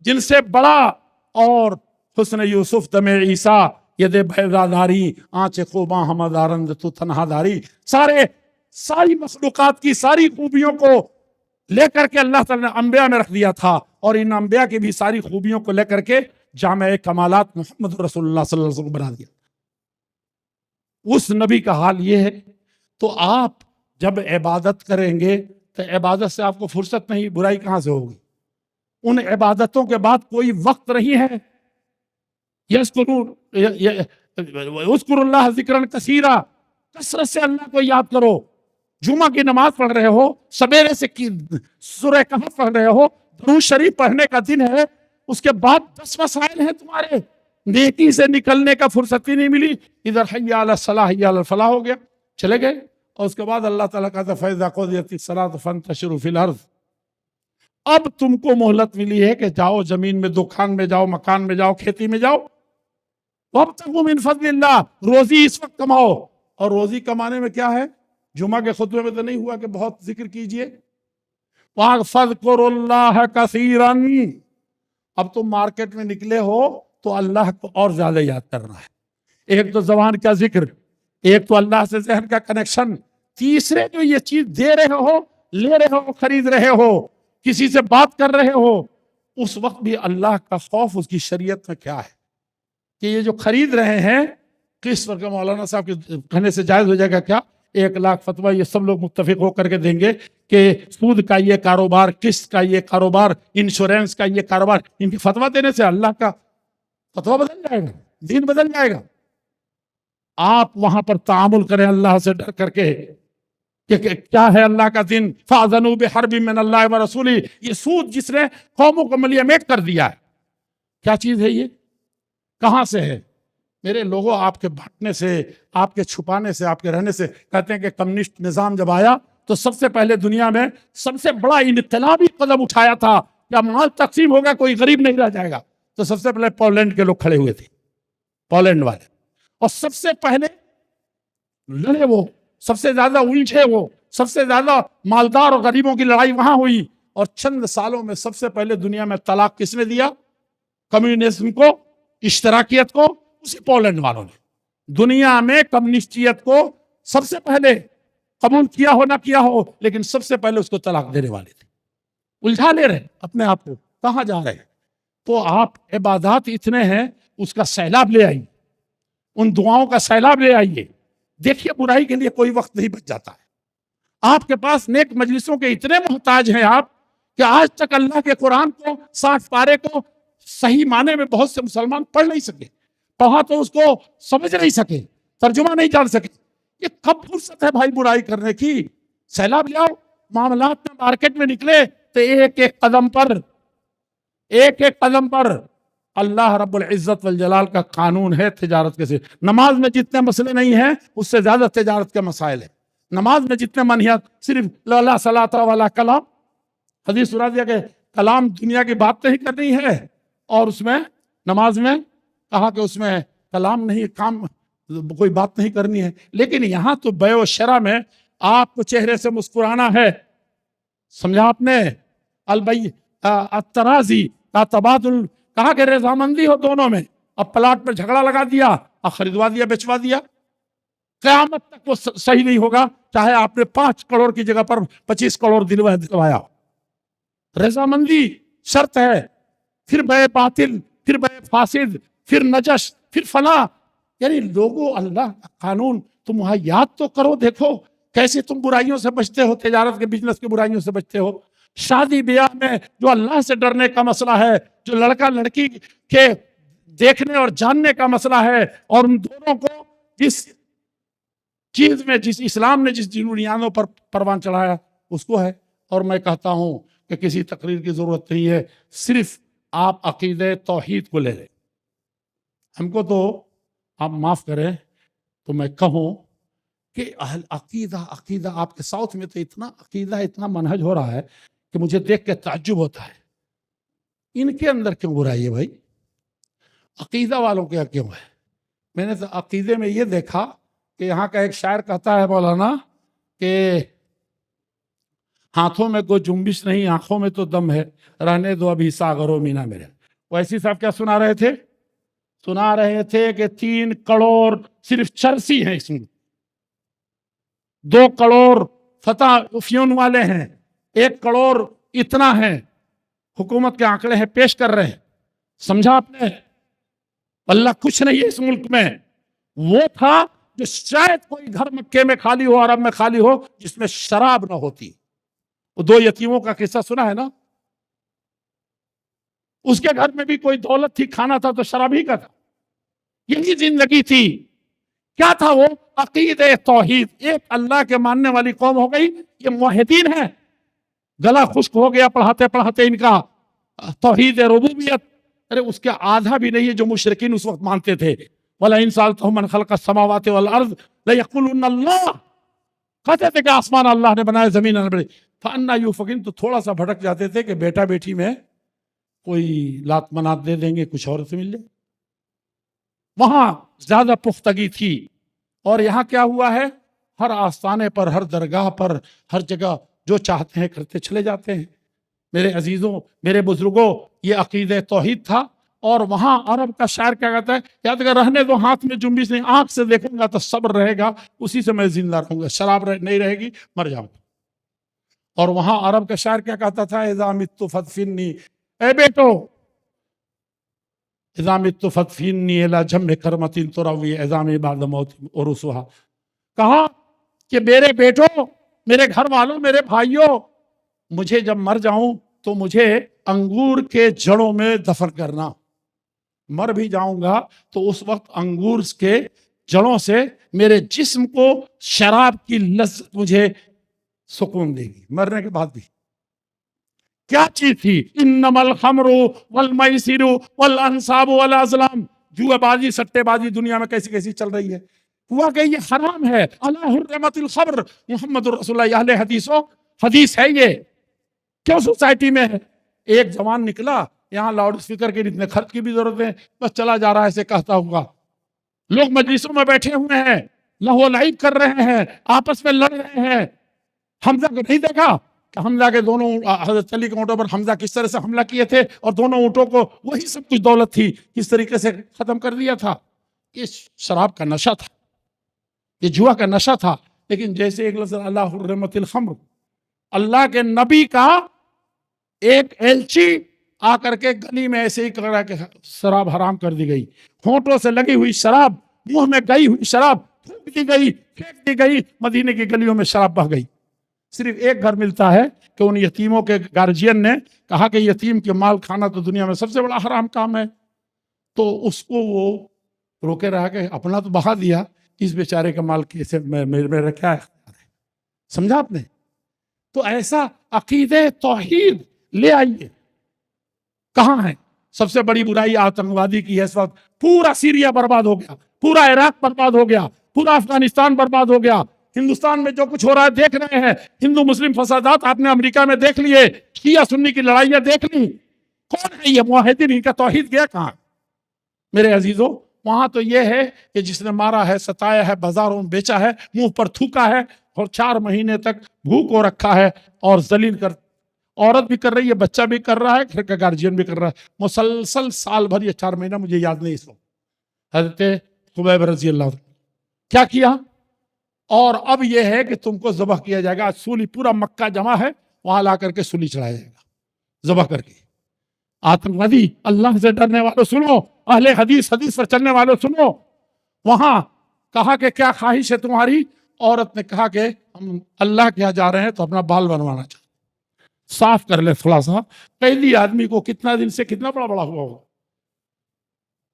جن سے بڑا، اور حسن یوسف دم عیسیٰ ید بیضا داری، آنچ خوباں ہمہ دارند تو تنہا داری، ساری مخلوقات کی ساری خوبیوں کو لے کر کے اللہ تعالیٰ نے انبیاء میں رکھ دیا تھا، اور ان انبیاء کی بھی ساری خوبیوں کو لے کر کے جامع کمالات محمد رسول اللہ صلی اللہ علیہ وسلم بنا دیا۔ اس نبی کا حال یہ ہے، تو آپ جب عبادت کریں گے تو عبادت سے آپ کو فرصت نہیں، برائی کہاں سے ہوگی؟ ان عبادتوں کے بعد کوئی وقت نہیں ہے۔ اذکر اللہ ذکرًا کثیرا، کثرت سے اللہ کو یاد کرو۔ جمعہ کی نماز پڑھ رہے ہو، سویرے سے سورہ کہف پڑھ رہے ہو، درود شریف پڑھنے کا دن ہے، اس کے بعد 10 مسائل ہیں تمہارے، نیکی سے نکلنے کا فرصت ہی نہیں ملی، ادھر حی علی الصلاح حی علی الفلاح ہو گیا، چلے گئے۔ اور اس کے بعد اللہ تعالیٰ کہتا ہے فَإِذَا قُضِيَتِ الصَّلَاةُ فَانتَشِرُوا فِي الْأَرْضِ، اب تم کو مہلت ملی ہے کہ جاؤ زمین میں، دکان میں جاؤ، مکان میں جاؤ، کھیتی میں جاؤ، وَابْتَغُوا مِن فَضْلِ اللَّهِ، روزی اس وقت کماؤ۔ اور روزی کمانے میں کیا ہے؟ جمعہ کے خطبے میں تو نہیں ہوا کہ بہت ذکر کیجئے، فَاذْكُرُوا اللَّهَ كَثِيرًا. اب تم مارکیٹ میں نکلے ہو تو اللہ کو اور زیادہ یاد کرنا ہے. ایک تو زبان کا ذکر، ایک تو اللہ سے ذہن کا کنیکشن، تیسرے جو یہ چیز دے رہے ہو، لے رہے ہو، خرید رہے ہو، کسی سے بات کر رہے ہو، اس وقت بھی اللہ کا خوف اس کی شریعت میں کیا ہے کہ یہ جو خرید رہے ہیں قسط پر. مولانا صاحب کے کہنے سے جائز ہو جائے گا کیا؟ 1,00,000 فتویٰ یہ سب لوگ متفق ہو کر کے دیں گے کہ سود کا یہ کاروبار، قسط کا یہ کاروبار، انشورنس کا یہ کاروبار. ان کی فتویٰ دینے سے اللہ کا فتویٰ بدل جائے گا، دین بدل جائے گا. آپ وہاں پر تعامل کریں اللہ سے ڈر کر کے کہ کیا ہے اللہ کا دین. فَأَذَنُوا بِحَرْبٍ مِّنَ اللَّهِ وَرَسُولِهِ. یہ سود جس نے قوموں کو ملیمیٹ کر دیا ہے، کیا چیز ہے یہ؟ کہاں سے ہے؟ میرے لوگوں، آپ کے بھٹنے سے، آپ کے چھپانے سے، آپ کے رہنے سے. کہتے ہیں کہ کمیونسٹ نظام جب آیا تو سب سے پہلے دنیا میں سب سے بڑا انقلابی قدم اٹھایا تھا. کیا مال تقسیم ہوگا، کوئی غریب نہیں رہ جائے گا. تو سب سے پہلے پولینڈ کے لوگ کھڑے ہوئے تھے، پولینڈ والے، اور سب سے پہلے لڑے وہ، سب سے زیادہ الجھے وہ، سب سے زیادہ مالدار اور غریبوں کی لڑائی وہاں ہوئی. اور چند سالوں میں سب سے پہلے دنیا میں طلاق کس نے دیا؟ کمیونزم کو، اشتراکیت کو، اسی پولینڈ والوں نے. دنیا میں کمیونسٹیت کو سب سے پہلے قبول کیا ہو نہ کیا ہو، لیکن سب سے پہلے اس کو طلاق دینے والے تھے. الجھا لے رہے اپنے آپ کو، کہاں جا رہے ہیں؟ تو آپ عبادات اتنے ہیں، اس کا سیلاب لے آئیے، ان دعاؤں کا سیلاب لے آئیے. دیکھیے برائی کے لیے کوئی وقت نہیں بچ جاتا ہے. آپ کے پاس نیک مجلسوں کے اتنے محتاج ہیں آپ کہ آج تک اللہ کے قرآن کو 60 پارے کو صحیح معنی میں بہت سے مسلمان پڑھ نہیں سکے، پڑھا تو اس کو سمجھ نہیں سکے، ترجمہ نہیں جان سکے. یہ کب فرصت ہے بھائی برائی کرنے کی؟ سیلاب لے آؤ. معاملات میں مارکیٹ میں نکلے تو ایک ایک قدم پر اللہ رب العزت والجلال کا قانون ہے تجارت کے سے. نماز میں جتنے مسئلے نہیں ہیں اس سے زیادہ تجارت کے مسائل ہیں. نماز میں جتنے منہیات، صرف لا صلاۃ ولا کلام. حدیث سنا دیا کہ کلام دنیا کی بات نہیں کرنی ہے، اور اس میں نماز میں کہا کہ اس میں کلام نہیں، کام کوئی بات نہیں کرنی ہے. لیکن یہاں تو بیع و شرع میں آپ کو چہرے سے مسکرانا ہے. سمجھا آپ نے؟ الترازی کا تبادل، کہا کہ رضامندی ہو دونوں میں. اب پلاٹ پر جھگڑا لگا دیا، اب خریدوا دیا، بیچوا دیا، قیامت تک وہ صحیح نہیں ہوگا چاہے آپ نے 5 کروڑ کی جگہ پر 25 کروڑ دلوایا. رضامندی شرط ہے. پھر بیع باطل، پھر بیع فاسد، پھر نجش، پھر فلاں. یعنی لوگوں، اللہ کا قانون تم وہاں یاد تو کرو، دیکھو کیسے تم برائیوں سے بچتے ہو، تجارت کے بزنس کی برائیوں سے بچتے ہو. شادی بیاہ میں جو اللہ سے ڈرنے کا مسئلہ ہے، جو لڑکا لڑکی کے دیکھنے اور جاننے کا مسئلہ ہے، اور ان دونوں کو جس چیز میں، جس اسلام نے جس بنیادوں پر پروان چڑھایا اس کو ہے. اور میں کہتا ہوں کہ کسی تقریر کی ضرورت نہیں ہے، صرف آپ عقیدہ توحید کو لے لیں. ہم کو تو آپ معاف کریں تو میں کہوں کہ عقیدہ آپ کے ساؤتھ میں تو اتنا عقیدہ، اتنا منہج ہو رہا ہے کہ مجھے دیکھ کے تعجب ہوتا ہے. ان کے اندر کیوں برائی ہے بھائی؟ عقیدہ والوں کے کیوں ہے؟ میں نے تو عقیدے میں یہ دیکھا کہ یہاں کا ایک شاعر کہتا ہے مولانا کہ ہاتھوں میں کوئی جنبش نہیں، آنکھوں میں تو دم ہے، رہنے دو ابھی ساغر و مینا میرے. ویسی صاحب کیا سنا رہے تھے؟ سنا رہے تھے کہ 3 کروڑ صرف چرسی ہیں اس میں، 2 کروڑ فتح فیون والے ہیں، 1 کروڑ اتنا ہے. حکومت کے آنکڑے ہیں، پیش کر رہے ہیں. سمجھا آپ نے؟ اللہ کچھ نہیں ہے اس ملک میں. وہ تھا جو شاید کوئی گھر مکے میں خالی ہو، عرب میں خالی ہو، جس میں شراب نہ ہوتی. وہ 2 یتیموں کا قصہ سنا ہے نا؟ اس کے گھر میں بھی کوئی دولت تھی، کھانا تھا تو شراب ہی کا تھا. یہی زندگی تھی. کیا تھا وہ؟ عقیدہ توحید. ایک اللہ کے ماننے والی قوم ہو گئی. یہ موحدین ہیں. گلا خشک ہو گیا پڑھاتے پڑھاتے ان کا توحید ربوبیت. ارے اس کے آدھا بھی نہیں ہے جو مشرکین اس وقت مانتے تھے. وَلَئِن سَأَلْتَهُم مَّن خَلَقَ السَّمَاوَاتِ وَالْأَرْضِ لَيَقُولُنَّ اللَّهُ. کہتے تھے کہ آسمان اللہ نے بنائے، زمین اللہ نے بنائی. فَأَنَّىٰ يُؤْفَكُونَ. تو تھوڑا سا بھٹک جاتے تھے کہ بیٹا بیٹی میں کوئی لات منات دے دیں گے، کچھ اور سے مل لے. وہاں زیادہ پختگی تھی. اور یہاں کیا ہوا ہے؟ ہر آستانے پر، ہر درگاہ پر، ہر جگہ جو چاہتے ہیں کرتے چلے جاتے ہیں۔ میرے عزیزوں، میرے بزرگوں، یہ عقیدہ توحید تھا۔ اور وہاں عرب کا شاعر کیا کہتا ہے، یاد اگر رہنے دو ہاتھ میں جنبش نہیں، آنکھ سے دیکھوں گا تو صبر رہے گا، اسی سے میں زندہ رہوں گا، شراب نہیں رہے گی، مر جاؤں گا۔ اور وہاں عرب کا شاعر کیا کہتا تھا، اذا مت فدفنی، اے بیٹو اذا مت فدفنی الی جنب کرمۃ تروی عظامی بعد موت عروسها، کہا کہ میرے بیٹوں، میرے گھر والوں، میرے بھائیوں، مجھے جب مر جاؤں تو مجھے انگور کے جڑوں میں دفن کرنا۔ مر بھی جاؤں گا تو اس وقت انگور کے جڑوں سے میرے جسم کو شراب کی لذت مجھے سکون دے گی، مرنے کے بعد بھی۔ کیا چیز تھی؟ انما الخمر والمیسر والانصاب والازلام، جوا بازی، سٹے بازی دنیا میں کیسی کیسی چل رہی ہے۔ ہوا کہ یہ حرام ہے، الا حرمت الخمر، محمد رسول اللہ، اہل حدیثوں، حدیث ہے یہ۔ کیوں سوسائٹی میں ہے؟ ایک جوان نکلا، یہاں لاؤڈ اسپیکر کے اتنے خرچ کی بھی ضرورت ہے، بس چلا جا رہا ہے ایسے کہتا ہوا۔ لوگ مجلسوں میں بیٹھے ہوئے ہیں، لہو لعب کر رہے ہیں، آپس میں لڑ رہے ہیں۔ حمزہ کو نہیں دیکھا کہ حمزہ کے دونوں، حضرت علی کے اونٹوں پر حمزہ کس طرح سے حملہ کیے تھے، اور دونوں اونٹوں کو وہی سب کچھ دولت تھی کس طریقے سے ختم کر دیا تھا۔ یہ شراب کا نشہ تھا، یہ جوا کا نشہ تھا۔ لیکن جیسے ایک لفظ اللہ حرمت الخمر، اللہ کے نبی کا ایک ایلچی آ کر کے گلی میں ایسے ہی کر کہ شراب حرام کر دی گئی، ہونٹوں سے لگی ہوئی شراب، منہ میں گئی ہوئی شراب پھونک دی گئی، پھینک دی گئی، مدینے کی گلیوں میں شراب بہہ گئی۔ صرف ایک گھر ملتا ہے کہ ان یتیموں کے گارجین نے کہا کہ یتیم کے مال کھانا تو دنیا میں سب سے بڑا حرام کام ہے، تو اس کو وہ روکے رہا کہ اپنا تو بہا دیا، اس بیچارے کا مال کیسے میرا کیا اختیار ہے۔ سمجھا آپ نے؟ تو ایسا عقیدہ توحید لے آئیے۔ کہاں ہے؟ سب سے بڑی برائی آتنکوادی کی ہے اس وقت۔ پورا سیریا برباد ہو گیا، پورا عراق برباد ہو گیا، پورا افغانستان برباد ہو گیا۔ ہندوستان میں جو کچھ ہو رہا ہے دیکھ رہے ہیں، ہندو مسلم فسادات آپ نے امریکہ میں دیکھ لیے، شیعہ سنی کی لڑائیاں دیکھ لی۔ کون ہے یہ موحدین؟ ان کا توحید گیا کہاں؟ میرے عزیزوں، وہاں تو یہ ہے کہ جس نے مارا ہے، ستایا ہے، بازاروں میں بیچا ہے، منہ پر تھوکا ہے، اور 4 مہینے تک بھوک کو رکھا ہے اور ذلیل کر، عورت بھی کر رہی ہے، بچہ بھی کر رہا ہے، گھر کا گارجین بھی کر رہا ہے، مسلسل سال بھر، یہ 4 مہینہ مجھے یاد نہیں اس وقت، حضرت خبیب رضی اللہ عنہ کیا کیا۔ اور اب یہ ہے کہ تم کو ذبح کیا جائے گا، سولی پورا مکہ جمع ہے، وہاں لا کر کے سولی چڑھایا جائے گا ذبح کر کے۔ آتنکوادی، اللہ سے ڈرنے والوں سنو، اہل حدیث، حدیث پر چلنے والوں سنو۔ وہاں کہا کہ کیا خواہش ہے تمہاری؟ عورت نے کہا کہ ہم اللہ کے یہاں جا رہے ہیں تو اپنا بال بنوانا چاہتے ہیں۔ صاف کر لے تھوڑا سا، پہلی آدمی کو کتنا دن سے کتنا بڑا ہوا ہوگا،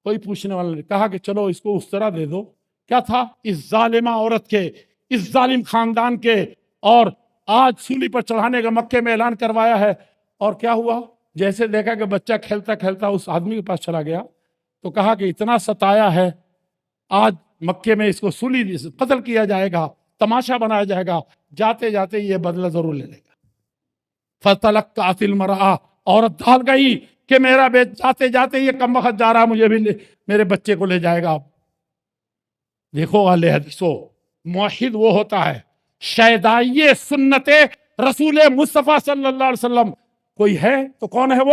کوئی پوچھنے والا نہیں۔ کہا کہ چلو اس کو اس طرح دے دو۔ کیا تھا؟ اس ظالمہ عورت کے، اس ظالم خاندان کے، اور آج سولی پر چڑھانے کا مکے میں اعلان کروایا ہے۔ اور کیا ہوا؟ جیسے دیکھا کہ بچہ کھیلتا کھیلتا اس آدمی کے پاس چلا گیا، تو کہا کہ اتنا ستایا ہے، آج مکے میں اس کو سولی قتل کیا جائے گا، تماشا بنایا جائے گا، جاتے جاتے یہ بدلہ ضرور لے لے گا۔ فَتَلَقَّعَتِ الْمَرْأَةُ، عورت ڈھال گئی کہ میرا جاتے جاتے یہ کم وقت جا رہا، مجھے بھی میرے بچے کو لے جائے گا۔ دیکھو اہل حدیثو، موحد وہ ہوتا ہے شیدائی سنت رسول مصطفیٰ صلی اللہ علیہ وسلم۔ کوئی ہے تو کون ہے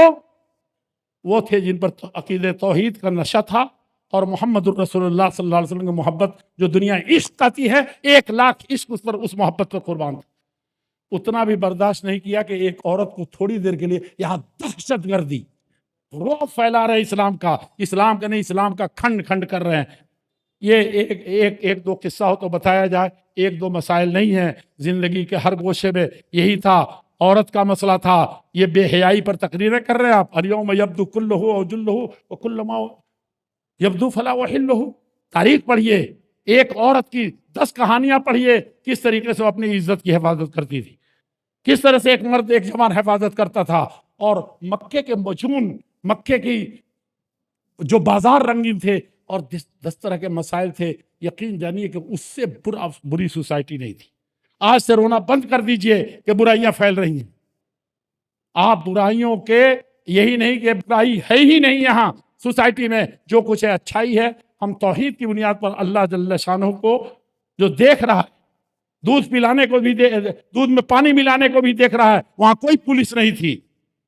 وہ تھے جن پر عقیدہ توحید کا نشہ تھا، اور محمد الرسول اللہ صلی اللہ علیہ وسلم کی محبت جو دنیا عشق آتی ہے، 1,00,000 عشق اس پر، اس محبت پر قربان تھا۔ اتنا بھی برداشت نہیں کیا کہ ایک عورت کو تھوڑی دیر کے لیے یہاں دہشت گردی، رعب پھیلا رہے اسلام کا نہیں، اسلام کا کھنڈ کھنڈ کر رہے ہیں۔ یہ ایک دو قصہ ہو تو بتایا جائے، 1-2 مسائل نہیں ہیں، زندگی کے ہر گوشے میں یہی تھا۔ عورت کا مسئلہ تھا، یہ بے حیائی پر تقریریں کر رہے ہیں آپ، الیوم یبدو کلہ او جلہ وکل ما یبدو فلا وحلہ۔ تاریخ پڑھیے، ایک عورت کی 10 کہانیاں پڑھیے، کس طریقے سے وہ اپنی عزت کی حفاظت کرتی تھی، کس طرح سے ایک مرد ایک جوان حفاظت کرتا تھا۔ اور مکے کے مجون، مکے کی جو بازار رنگین تھے، اور 10 طرح کے مسائل تھے، یقین جانیے کہ اس سے بری سوسائٹی نہیں تھی۔ آج سے رونا بند کر دیجئے کہ برائیاں پھیل رہی ہیں۔ آپ برائیوں کے، یہی نہیں کہ برائی ہے ہی نہیں، یہاں سوسائٹی میں جو کچھ ہے اچھائی ہے۔ ہم توحید کی بنیاد پر اللہ جل شانہ کو جو دیکھ رہا ہے، دودھ پلانے کو بھی دودھ میں پانی ملانے کو بھی دیکھ رہا ہے. وہاں کوئی پولیس نہیں تھی,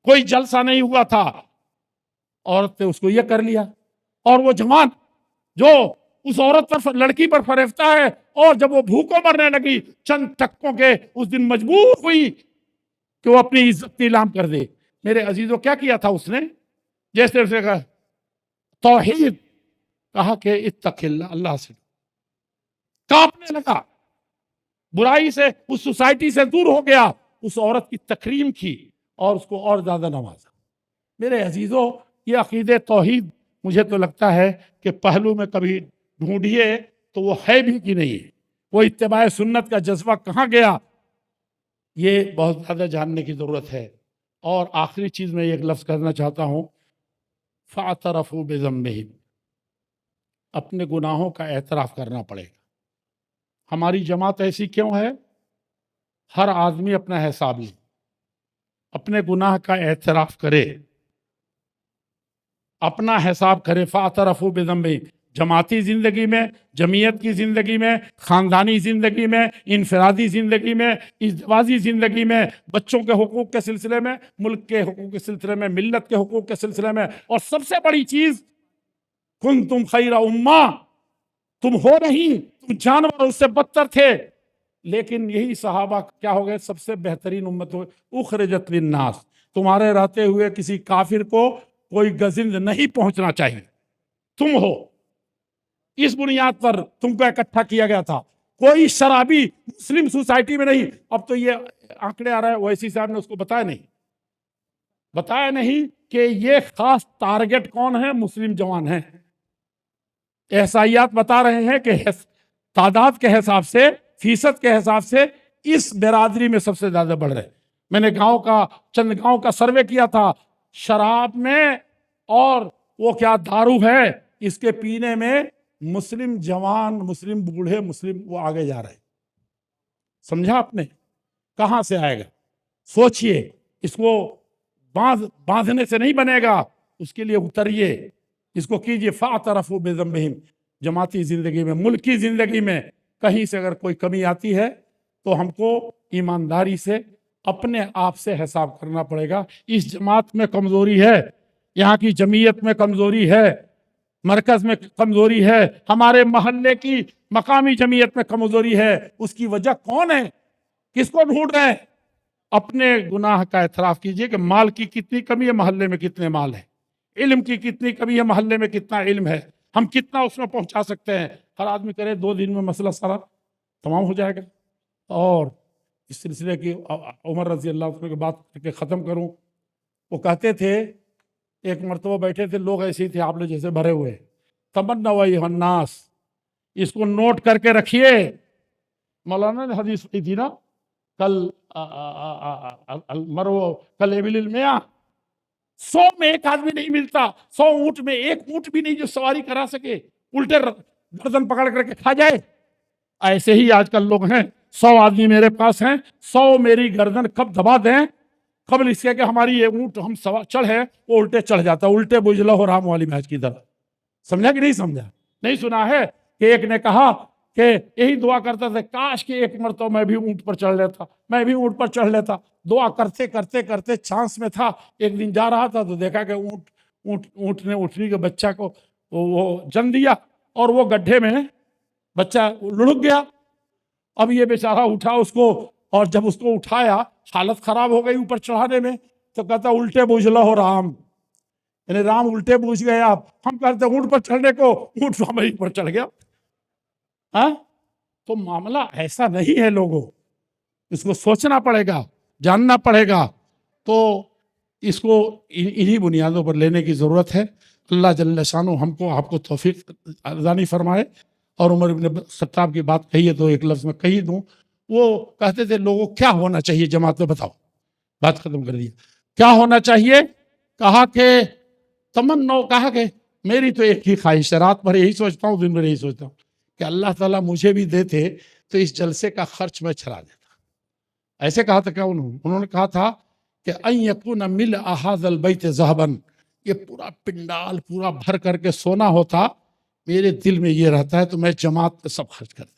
کوئی جلسہ نہیں ہوا تھا. عورت نے اس کو یہ کر لیا. اور وہ جوان جو اس عورت پر لڑکی پر فریفتہ ہے, اور جب وہ بھوکوں مرنے لگی چند ٹکوں کے, اس دن مجبور ہوئی کہ وہ اپنی عزت نیلام کر دے. میرے عزیزوں, کیا کیا تھا اس نے؟ جیسے اسے کہا توحید, کہا کہ اتق اللہ, اللہ سے کانپنے لگا, برائی سے, اس سوسائٹی سے دور ہو گیا, اس عورت کی تکریم کی اور اس کو اور زیادہ نوازا. میرے عزیزوں, یہ عقیدہ توحید مجھے تو لگتا ہے کہ پہلو میں کبھی ڈھونڈیے تو وہ ہے بھی کہ نہیں, وہ اتباع سنت کا جذبہ کہاں گیا, یہ بہت زیادہ جاننے کی ضرورت ہے. اور آخری چیز میں ایک لفظ کرنا چاہتا ہوں, فَاعْتَرَفُوا بِذَنبِهِمْ, اپنے گناہوں کا اعتراف کرنا پڑے گا. ہماری جماعت ایسی کیوں ہے؟ ہر آدمی اپنا حساب لے, اپنے گناہ کا اعتراف کرے, اپنا حساب کرے. فَاعْتَرَفُوا بِذَنبِهِمْ, جماعتی زندگی میں, جمعیت کی زندگی میں, خاندانی زندگی میں, انفرادی زندگی میں, ازدواجی زندگی میں, بچوں کے حقوق کے سلسلے میں, ملک کے حقوق کے سلسلے میں, ملت کے حقوق کے سلسلے میں, اور سب سے بڑی چیز کنتم خیر امہ, تم ہو نہیں, تم جانور اس سے بدتر تھے, لیکن یہی صحابہ کیا ہو گئے؟ سب سے بہترین امت ہو گئے. اخرجت للناس, تمہارے رہتے ہوئے کسی کافر کو کوئی گزند نہیں پہنچنا چاہیے, تم ہو. اس بنیاد پر تم کو اکٹھا کیا گیا تھا. کوئی شرابی مسلم سوسائٹی میں نہیں. اب تو یہ آنکڑے آ رہے ہیں, اویسی صاحب نے اس کو بتایا نہیں کہ یہ خاص ٹارگٹ کون ہے؟ مسلم جوان ہیں. احصائیات بتا رہے ہیں کہ تعداد کے حساب سے, فیصد کے حساب سے اس برادری میں سب سے زیادہ بڑھ رہے. میں نے چند گاؤں کا سروے کیا تھا. شراب میں اور وہ کیا دارو ہے, اس کے پینے میں مسلم جوان, مسلم بوڑھے, مسلم وہ آگے جا رہے. سمجھا آپ نے؟ کہاں سے آئے گا؟ سوچئے. اس کو باندھنے سے نہیں بنے گا, اس کے لیے اتریے, اس کو کیجئے. فَاعْتَرَفُوا بِذَنبِهِمْ. جماعتی زندگی میں, ملکی زندگی میں کہیں سے اگر کوئی کمی آتی ہے تو ہم کو ایمانداری سے اپنے آپ سے حساب کرنا پڑے گا. اس جماعت میں کمزوری ہے, یہاں کی جمعیت میں کمزوری ہے, مرکز میں کمزوری ہے, ہمارے محلے کی مقامی جمعیت میں کمزوری ہے. اس کی وجہ کون ہے؟ کس کو ڈھونڈ رہے ہیں؟ اپنے گناہ کا اعتراف کیجئے کہ مال کی کتنی کمی ہے, محلے میں کتنے مال ہے, علم کی کتنی کمی ہے, محلے میں کتنا علم ہے, ہم کتنا اس میں پہنچا سکتے ہیں. ہر آدمی کرے 2 دن میں مسئلہ سارا تمام ہو جائے گا. اور اس سلسلے کی عمر رضی اللہ عنہ کی بات کر کے ختم کروں. وہ کہتے تھے, ایک مرتبہ بیٹھے تھے لوگ, ایسے ہی تھے آپ لوگ جیسے بھرے ہوئے, تمنوا ایھا الناس, اس کو نوٹ کر کے رکھیے. مولانا نے حدیث پڑھی تھی نا, کل المرء کالابل المئہ, 100 میں ایک آدمی نہیں ملتا, 100 اونٹ میں ایک اونٹ بھی نہیں جو سواری کرا سکے, الٹے گردن پکڑ کر کے کھا جائے. ایسے ہی آج کل لوگ ہیں, 100 آدمی میرے پاس ہیں, 100 میری گردن کب دبا دیں, قبل اس کے کہ ہماری یہ اونٹ ہم چڑھے وہ الٹے چڑھ جاتا, الٹے بجلا ہو رام والی بھینس کی طرح. سمجھا کہ نہیں سمجھا؟ نہیں سنا ہے کہ ایک نے کہا کہ یہی دعا کرتا تھا, کاش کہ ایک مرتبہ میں بھی اونٹ پر چڑھ لیتا, میں بھی اونٹ پر چڑھ لیتا. دعا کرتے کرتے کرتے چانس میں تھا, ایک دن جا رہا تھا تو دیکھا کہ اونٹ نے اونٹنی کے بچہ کو وہ جن دیا, اور وہ گڈھے میں بچہ لڑک گیا. اب یہ بیچارہ اٹھا اس کو, اور جب اس کو اٹھایا حالت خراب ہو گئی اوپر چڑھانے میں, تو کہتا الٹے بوجھلا ہو رام, یعنی رام الٹے بوجھ گئے آپ. ہم کہتے اونٹ پر چڑھنے کو, اونٹ ہمیں پر چڑھ گیا. ہاں, تو معاملہ ایسا نہیں ہے لوگوں, اس کو سوچنا پڑے گا, جاننا پڑے گا. تو اس کو انہی بنیادوں پر لینے کی ضرورت ہے. اللہ جل شانہ ہم کو آپ کو توفیق عطا فرمائے. اور عمر بن خطاب کی بات کہی ہے تو ایک لفظ میں کہی دوں. وہ کہتے تھے لوگوں کیا ہونا چاہیے جماعت میں, بتاؤ. بات ختم کر دیا. کیا ہونا چاہیے؟ کہا کہ تمنا, کہا کہ میری تو ایک ہی خواہش ہے, رات بھر یہی سوچتا ہوں, دن بھر یہی سوچتا ہوں کہ اللہ تعالیٰ مجھے بھی دیتے تو اس جلسے کا خرچ میں چلا دیتا. ایسے کہا تھا کیا انہوں نے کہا تھا کہ ان یکون ملء ھذا البیت ذھبا, یہ پورا پنڈال پورا بھر کر کے سونا ہوتا, میرے دل میں یہ رہتا ہے تو میں جماعت پہ سب خرچ کر دیتا.